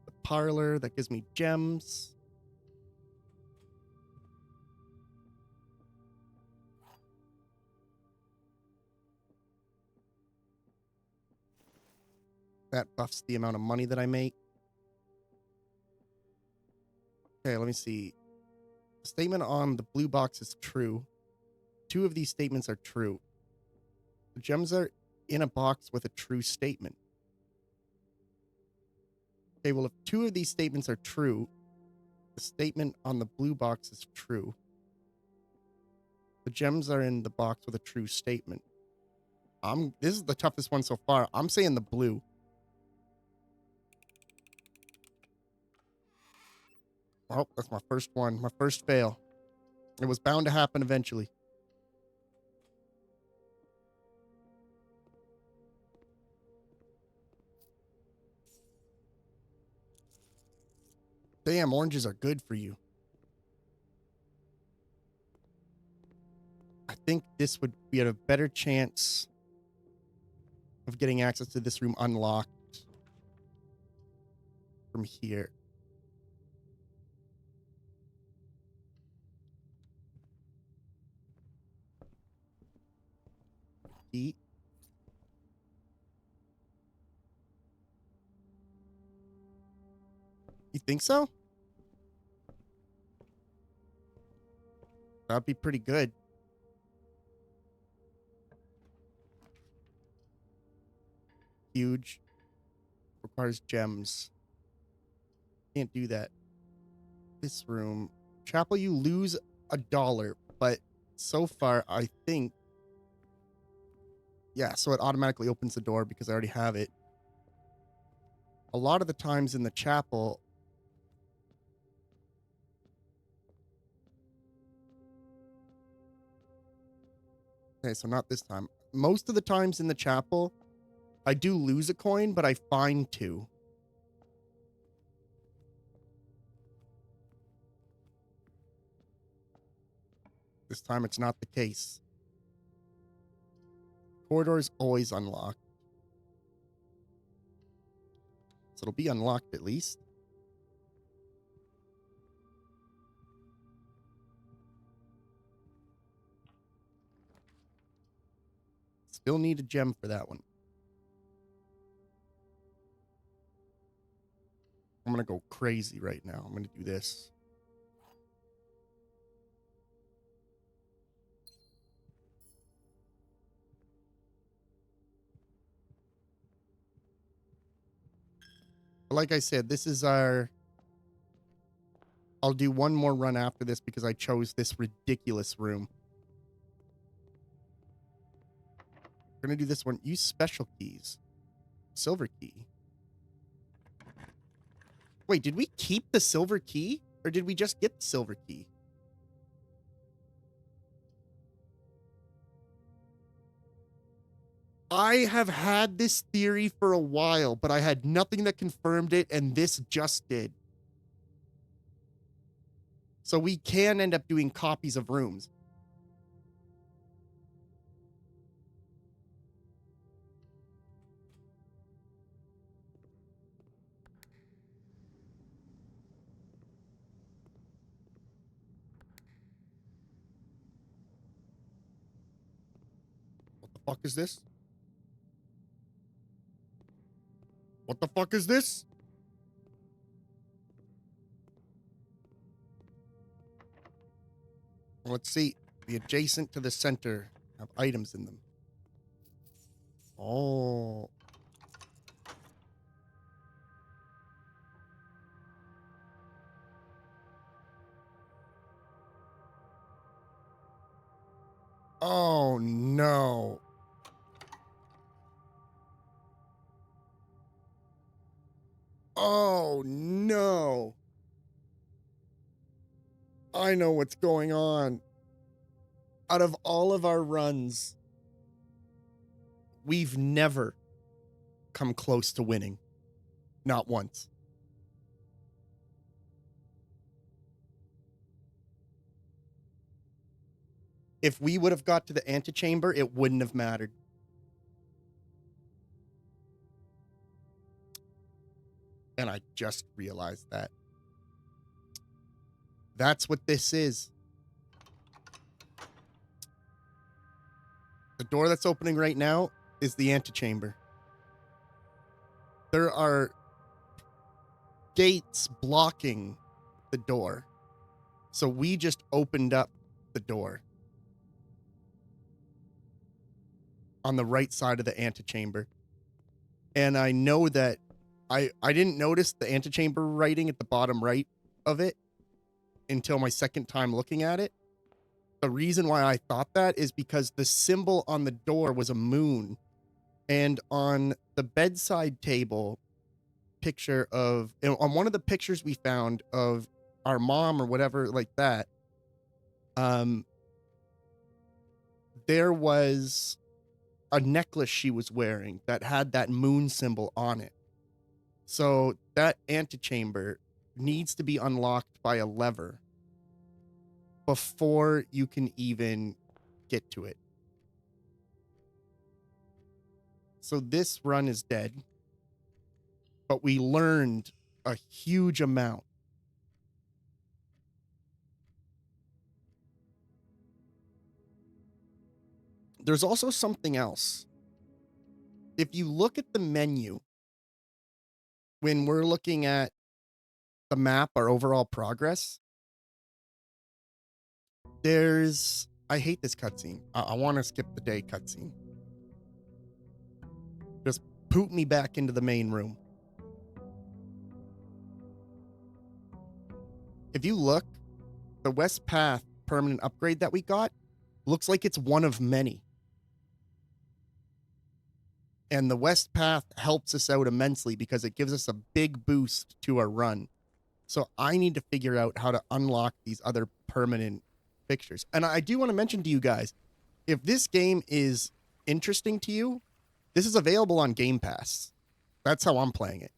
S1: The parlor that gives me gems. That buffs the amount of money that I make. Okay, let me see. The statement on the blue box is true. 2 of these statements are true. The gems are in a box with a true statement. Okay, well, if 2 of these statements are true, the statement on the blue box is true. The gems are in the box with a true statement. This is the toughest one so far. I'm saying the blue. Oh, that's my first one. My first fail. It was bound to happen eventually. Damn, oranges are good for you. I think this would be at a better chance of getting access to this room unlocked from here. Eat. You think so? That'd be pretty good. Huge. Requires gems. Can't do that. This room. Chapel, you lose $1, but so far, I think. Yeah, so it automatically opens the door because I already have it. A lot of the times in the chapel. Okay, so not this time. Most of the times in the chapel, I do lose a coin, but I find 2. This time it's not the case. Corridor is always unlocked. So it'll be unlocked at least. Still need a gem for that one. I'm going to go crazy right now. I'm going to do this. But like I said, this is our... I'll do one more run after this because I chose this ridiculous room. We're going to do this one. Use special keys. Silver key. Wait, did we keep the silver key? Or did we just get the silver key? I have had this theory for a while, but I had nothing that confirmed it, and this just did. So we can end up doing copies of rooms. What the fuck is this? What the fuck is this? Let's see. The adjacent to the center have items in them. Oh. Oh, no. Oh, no. I know what's going on. Out of all of our runs, we've never come close to winning. Not once. If we would have got to the antechamber, it wouldn't have mattered. And I just realized that. That's what this is. The door that's opening right now is the antechamber. There are gates blocking the door. So we just opened up the door on the right side of the antechamber. And I know that I didn't notice the antechamber writing at the bottom right of it until my second time looking at it. The reason why I thought that is because the symbol on the door was a moon. And on the bedside table picture of, on one of the pictures we found of our mom or whatever like that, there was a necklace she was wearing that had that moon symbol on it. So that antechamber needs to be unlocked by a lever before you can even get to it. So this run is dead, but we learned a huge amount. There's also something else. If you look at the menu, when we're looking at the map, our overall progress, there's... I hate this cutscene. I want to skip the day cutscene. Just poop me back into the main room. If you look, the West Path permanent upgrade that we got looks like it's one of many. And the West Path helps us out immensely because it gives us a big boost to our run. So I need to figure out how to unlock these other permanent fixtures. And I do want to mention to you guys, if this game is interesting to you, this is available on Game Pass. That's how I'm playing it.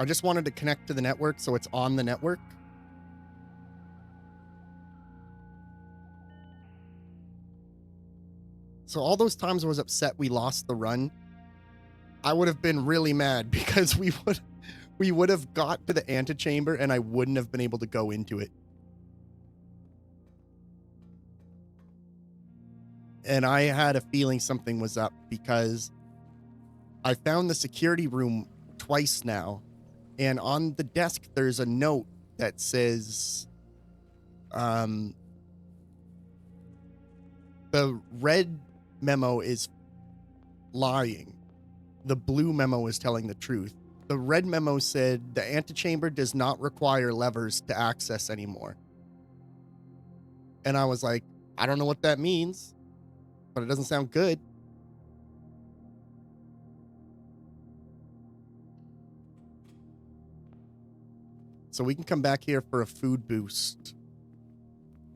S1: I just wanted to connect to the network so it's on the network. So all those times I was upset we lost the run, I would have been really mad because we would have got to the antechamber and I wouldn't have been able to go into it. And I had a feeling something was up because I found the security room twice now, and on the desk there's a note that says the red memo is lying. The blue memo is telling the truth. The red memo said the antechamber does not require levers to access anymore. And I was like, I don't know what that means, but it doesn't sound good. So we can come back here for a food boost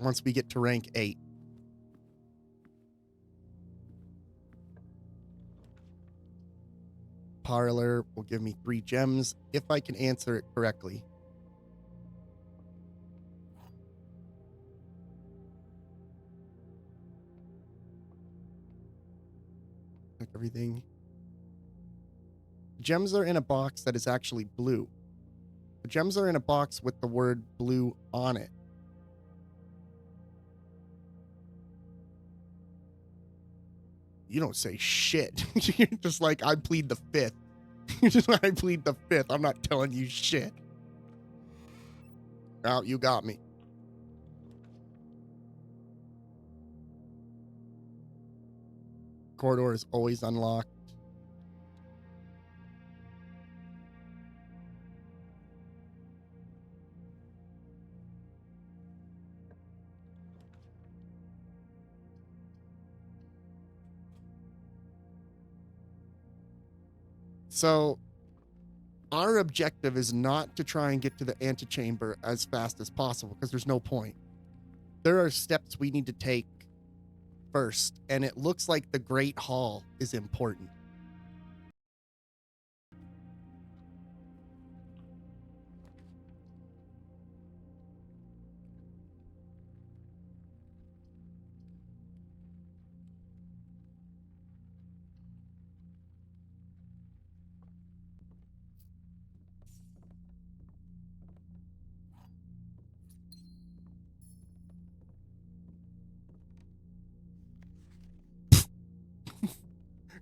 S1: once we get to rank 8. Parlor will give me 3 gems if I can answer it correctly. Like everything. Gems are in a box that is actually blue. The gems are in a box with the word blue on it. You don't say shit. You're just like, I plead the 5th. You're just like, I plead the 5th. I'm not telling you shit. Oh, you got me. Corridor is always unlocked. So our objective is not to try and get to the antechamber as fast as possible because there's no point. There are steps we need to take first, and it looks like the Great Hall is important.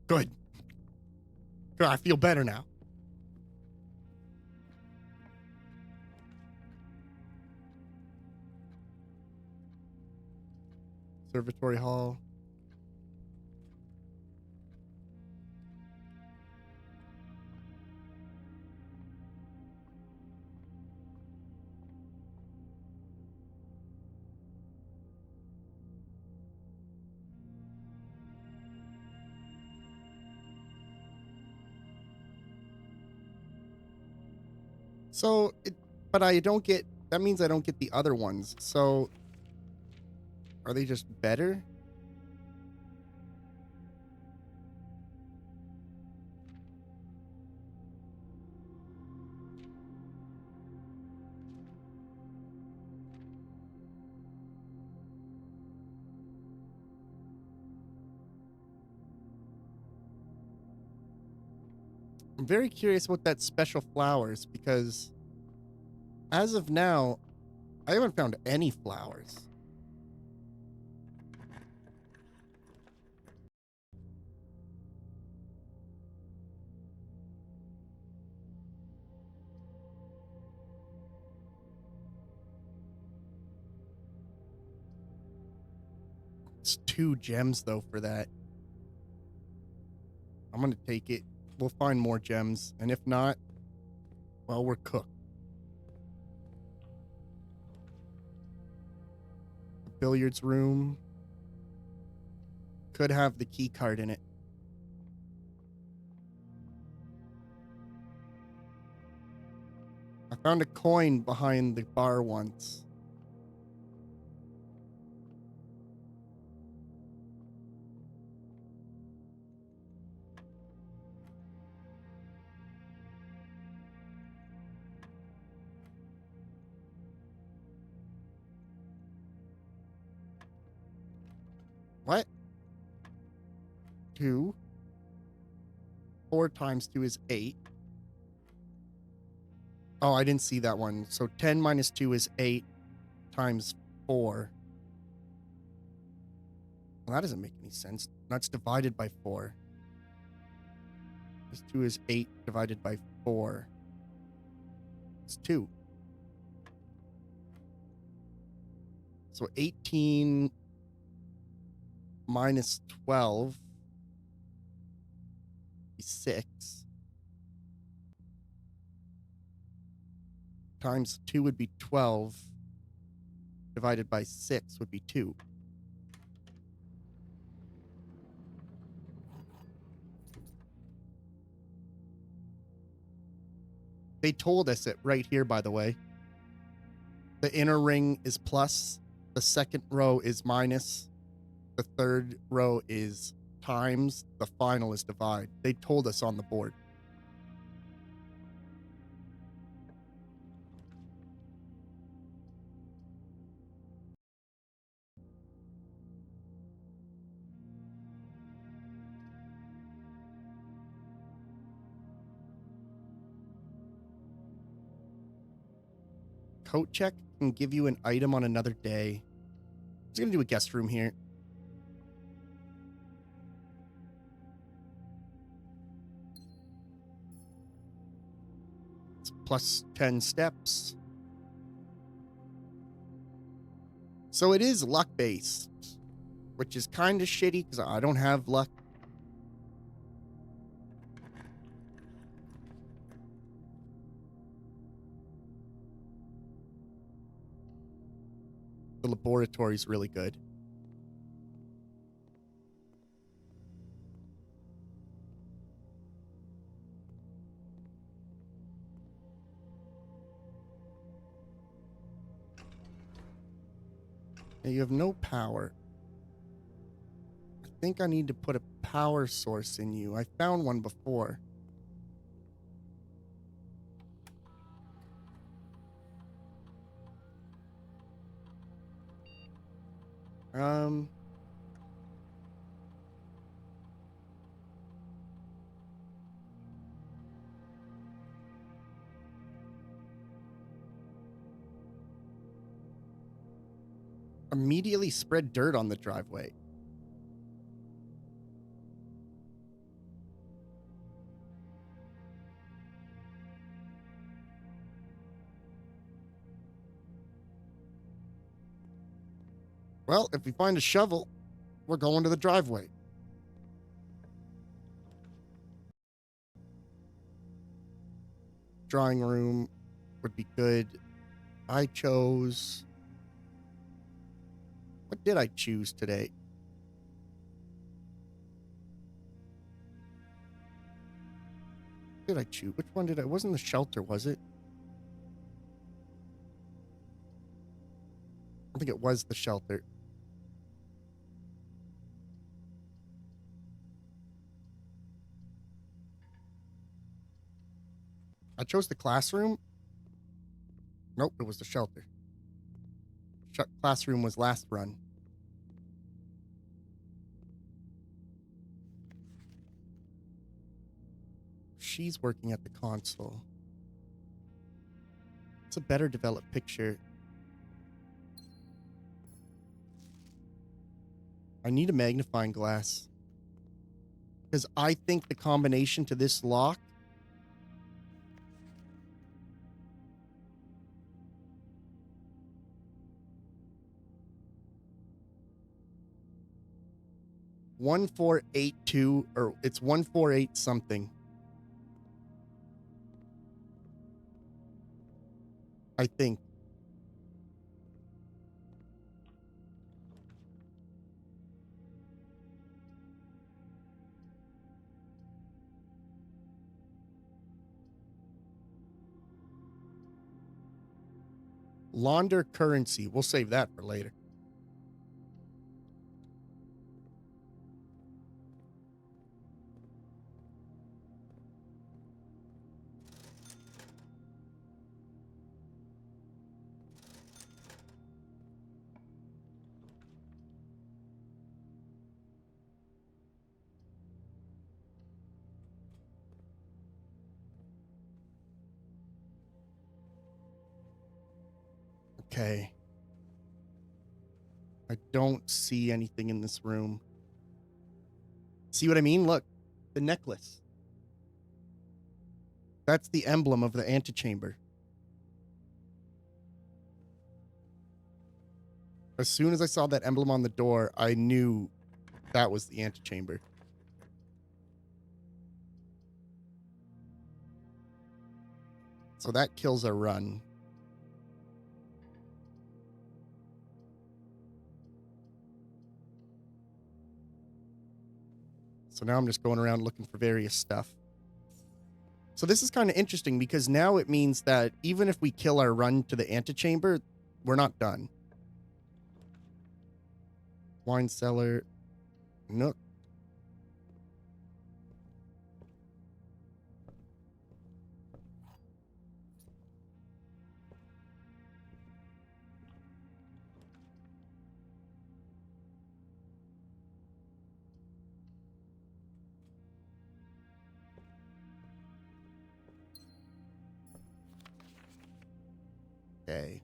S1: Good. Good. I feel better now. Observatory Hall. So, but I don't get, that means I don't get the other ones. So, are they just better? I'm very curious about that special flowers because as of now, I haven't found any flowers. It's 2 gems though for that. I'm gonna take it. We'll find more gems, and if not, well, we're cooked. The billiards room could have the key card in it. I found a coin behind the bar once. 2. 4 times 2 is 8. Oh, I didn't see that one. So 10 minus 2 is 8 times 4. Well, that doesn't make any sense. That's divided by 4. This 2 is 8 divided by 4. It's 2. So 18 minus 12 is 6. Times 2 would be 12. Divided by 6 would be 2. They told us it right here, by the way. The inner ring is plus. The second row is minus. The third row is times. The final is divide. They told us on the board. Coat check can give you an item on another day. I'm just going to do a guest room here. It's plus 10 steps. So it is luck based, which is kind of shitty because I don't have luck. The laboratory is really good. Yeah, you have no power. I think I need to put a power source in you. I found one before. Immediately spread dirt on the driveway. Well, if we find a shovel, we're going to the driveway. Drawing room would be good. I chose... What did I choose today? What did I choose? Which one did I... It wasn't the shelter, was it? I think it was the shelter. I chose the classroom. Nope, it was the shelter. Classroom was last run. She's working at the console. It's a better developed picture. I need a magnifying glass. Because I think the combination to this lock one 1482 or it's 148 something. I think. Launder currency. We'll save that for later. Okay. I don't see anything in this room. See what I mean? Look, the necklace. That's the emblem of the antechamber. As soon as I saw that emblem on the door, I knew that was the antechamber. So that kills our run. So now I'm just going around looking for various stuff. So this is kind of interesting because now it means that even if we kill our run to the antechamber, we're not done. Wine cellar. Nook. Okay.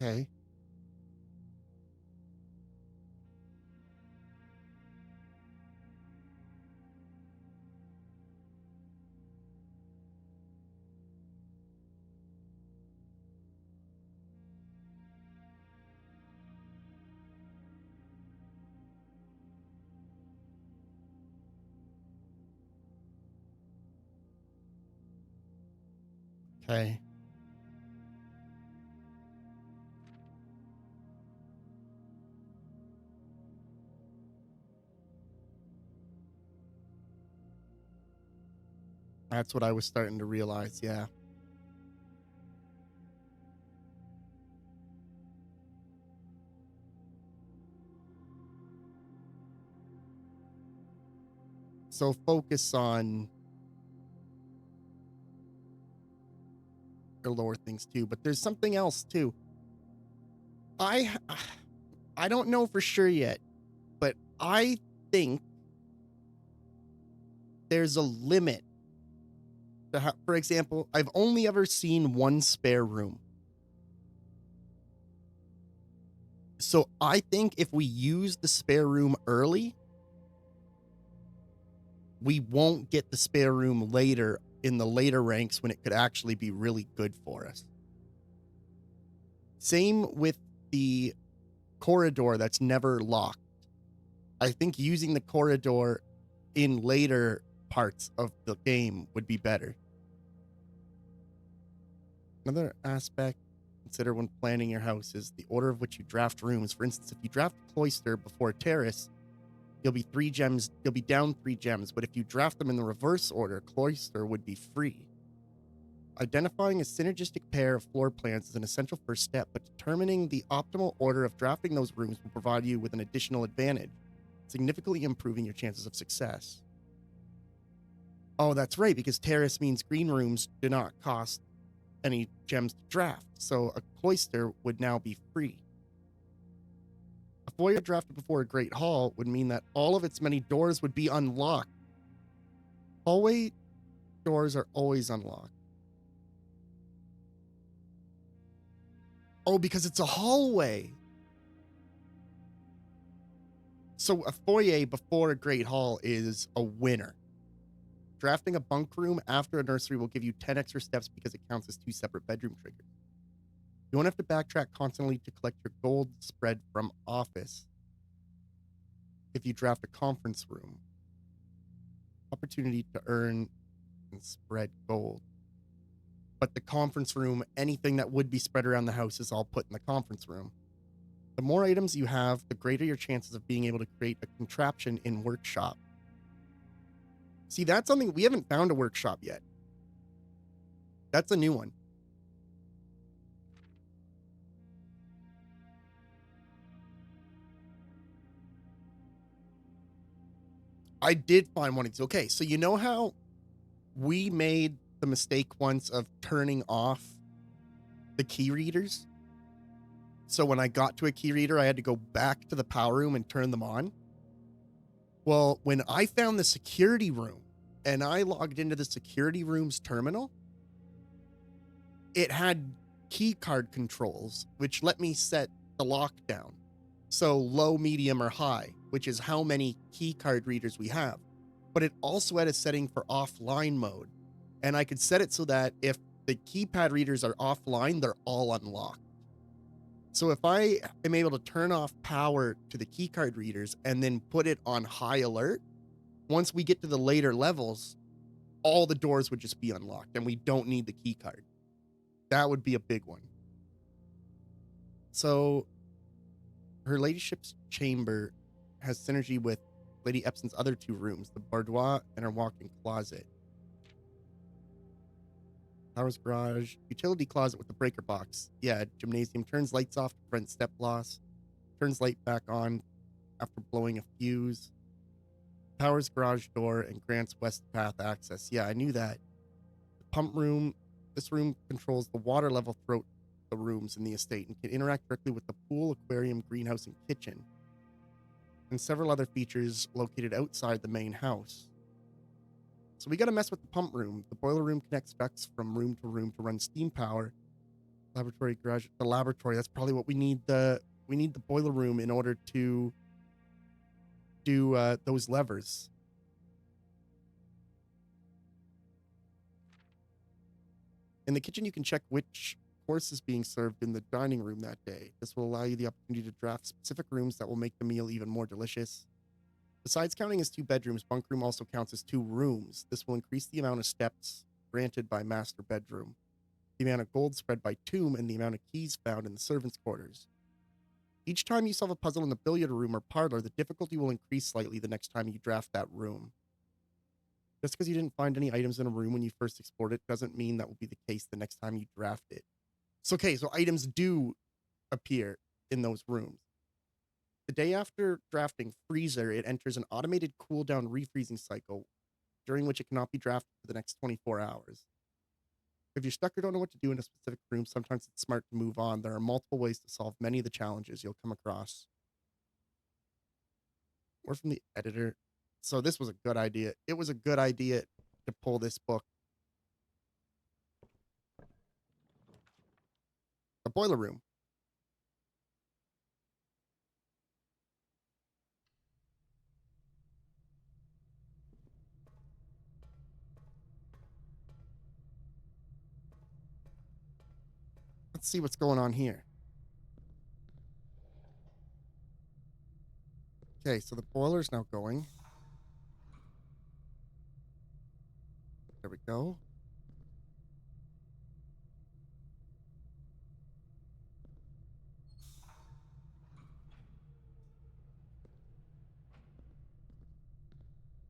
S1: Okay. Okay. That's what I was starting to realize, yeah. So focus on the lower things too, but there's something else too. I I don't know for sure yet, but I think there's a limit to how, for example, I've only ever seen one spare room. So I think if we use the spare room early, we won't get the spare room later in the later ranks when it could actually be really good for us. Same with the corridor that's never locked. I think using the corridor in later parts of the game would be better. Another aspect consider when planning your house is the order of which you draft rooms. For instance, if you draft cloister before terrace, you'll be down 3 gems, but if you draft them in the reverse order, cloister would be free. Identifying a synergistic pair of floor plans is an essential first step, but determining the optimal order of drafting those rooms will provide you with an additional advantage, significantly improving your chances of success. Oh, that's right, because terrace means green rooms do not cost any gems to draft, so a cloister would now be free. A foyer drafted before a great hall would mean that all of its many doors would be unlocked. Hallway doors are always unlocked. Oh, because it's a hallway. So a foyer before a great hall is a winner. Drafting a bunk room after a nursery will give you 10 extra steps because it counts as 2 separate bedroom triggers. You won't have to backtrack constantly to collect your gold spread from office if you draft a conference room. Opportunity to earn and spread gold. But the conference room, anything that would be spread around the house is all put in the conference room. The more items you have, the greater your chances of being able to create a contraption in workshop. See, that's something we haven't found a workshop yet. That's a new one. I did find one of these. Okay, so you know how we made the mistake once of turning off the key readers? So when I got to a key reader, I had to go back to the power room and turn them on. Well, when I found the security room and I logged into the security room's terminal, it had key card controls, which let me set the lockdown. So low, medium, or high, which is how many key card readers we have. But it also had a setting for offline mode. And I could set it so that if the keypad readers are offline, they're all unlocked. So if I am able to turn off power to the keycard readers and then put it on high alert, once we get to the later levels, all the doors would just be unlocked and we don't need the keycard. That would be a big one. So her ladyship's chamber has synergy with Lady Epson's other two rooms, the boudoir and her walk-in closet. Power's garage, utility closet with the breaker box. Yeah, gymnasium. Turns lights off to prevent step loss. Turns light back on after blowing a fuse. Power's garage door and grants west path access. Yeah, I knew that. The pump room. This room controls the water level throughout the rooms in the estate and can interact directly with the pool, aquarium, greenhouse, and kitchen. And several other features located outside the main house. So we got to mess with the pump room. The boiler room connects ducts from room to room to run steam power. Laboratory garage, the laboratory. That's probably what we need. We need the boiler room in order to do those levers. In the kitchen, you can check which course is being served in the dining room that day. This will allow you the opportunity to draft specific rooms that will make the meal even more delicious. Besides counting as 2 bedrooms, bunk room also counts as 2 rooms. This will increase the amount of steps granted by master bedroom, the amount of gold spread by tomb, and the amount of keys found in the servants' quarters. Each time you solve a puzzle in the billiard room or parlor, the difficulty will increase slightly the next time you draft that room. Just because you didn't find any items in a room when you first explored it doesn't mean that will be the case the next time you draft it. So, okay, so items do appear in those rooms. The day after drafting Freezer, it enters an automated cooldown refreezing cycle, during which it cannot be drafted for the next 24 hours. If you're stuck or don't know what to do in a specific room, sometimes it's smart to move on. There are multiple ways to solve many of the challenges you'll come across. Or from the editor. So this was a good idea. It was a good idea to pull this book. The boiler room. Let's see what's going on here. Okay, so the boiler's now going. There we go.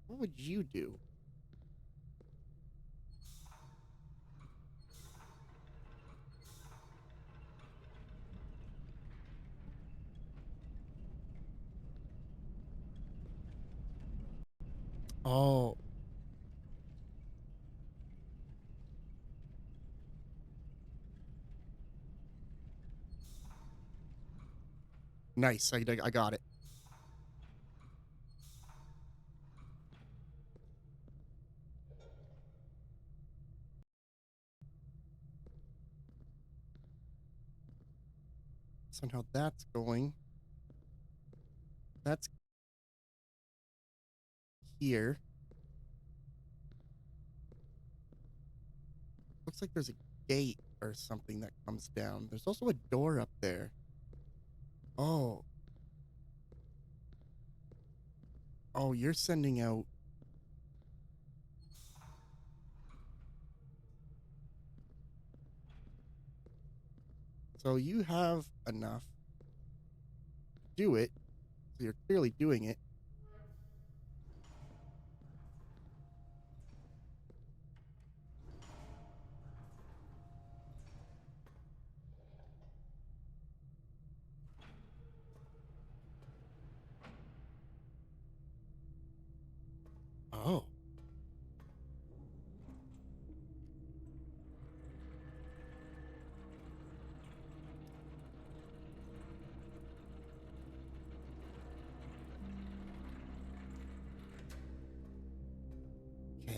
S1: What would you do? Oh, nice. I got it. So now that's going. That's here. Looks like there's a gate or something that comes down. There's also a door up there. Oh. Oh, you're sending out. So you have enough to do it. So you're clearly doing it.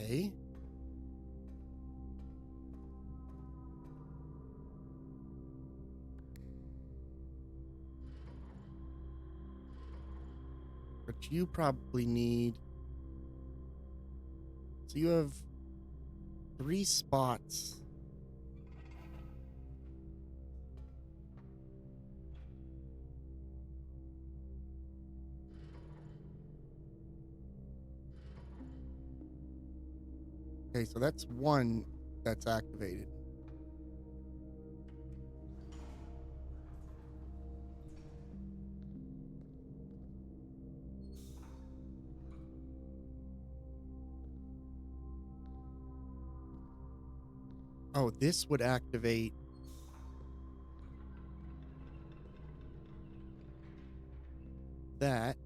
S1: Okay. But you probably need... So you have 3 spots. Okay, so that's 1 that's activated. Oh, this would activate... that.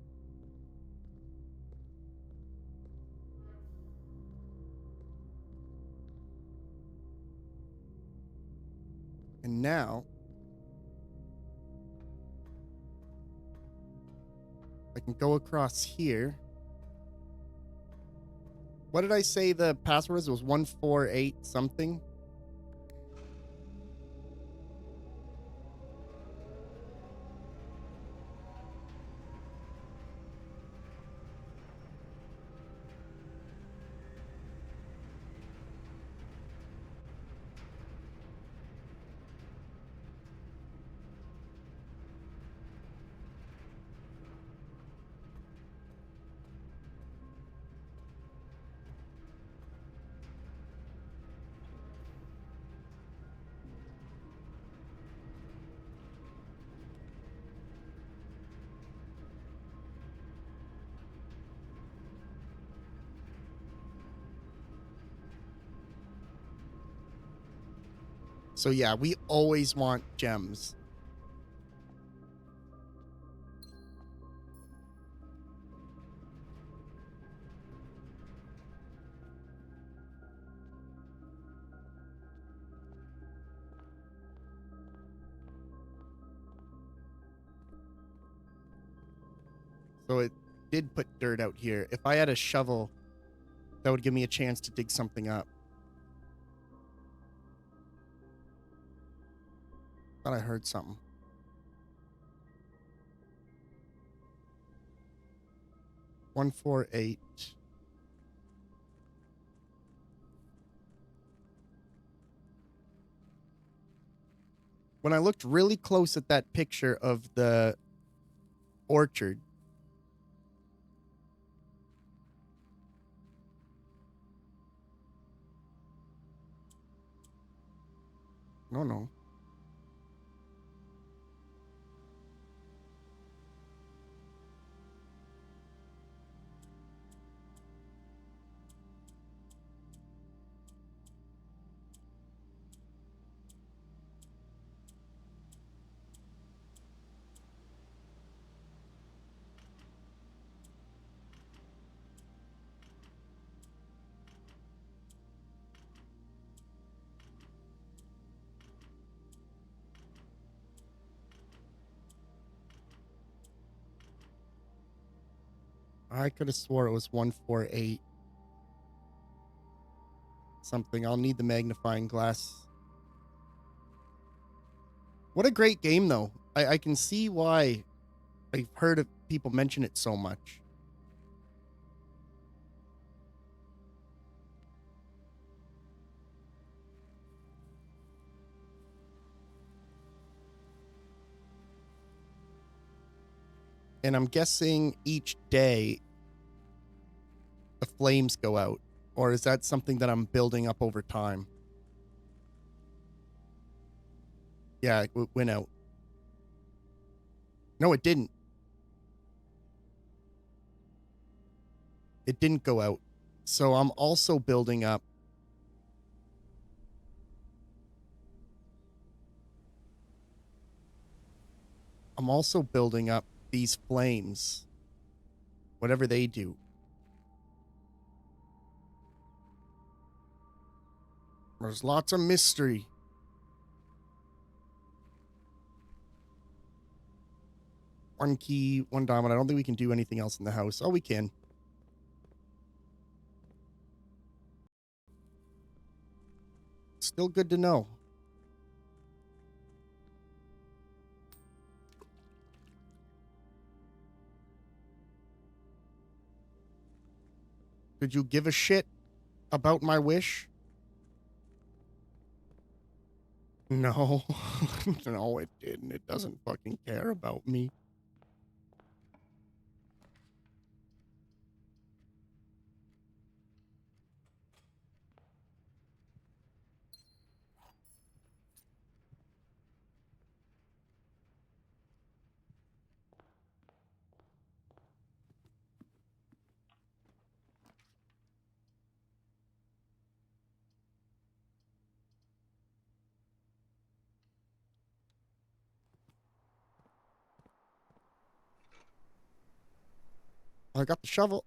S1: And now... I can go across here. What did I say the password was? It was 148 something? So yeah, we always want gems. So it did put dirt out here. If I had a shovel, that would give me a chance to dig something up. Thought I heard something. One, 4, 8. When I looked really close at that picture of the orchard, no. I could have swore it was 148 something. I'll need the magnifying glass. What a great game, though. I can see why I've heard of people mention it so much. And I'm guessing each day the flames go out. Or is that something that I'm building up over time? Yeah, it went out. No, it didn't. It didn't go out. So I'm also building up. I'm also building up these flames. Whatever they do. There's lots of mystery. One key, 1 diamond. I don't think we can do anything else in the house. Oh, we can. Still good to know. Did you give a shit about my wish? No. No, it didn't. It doesn't fucking care about me. I got the shovel.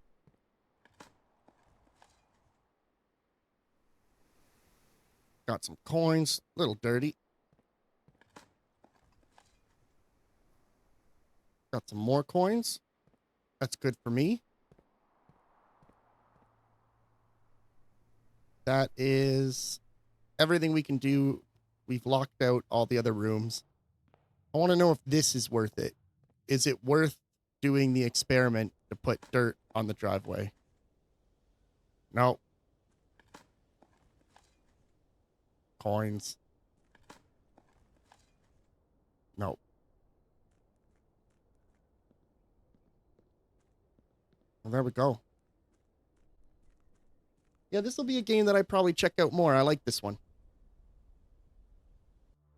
S1: Got some coins. A little dirty. Got some more coins. That's good for me. That is everything we can do. We've locked out all the other rooms. I want to know if this is worth it. Is it worth doing the experiment to put dirt on the driveway? No. Coins. No. Well, there we go. Yeah, this will be a game that I probably check out more. I like this one.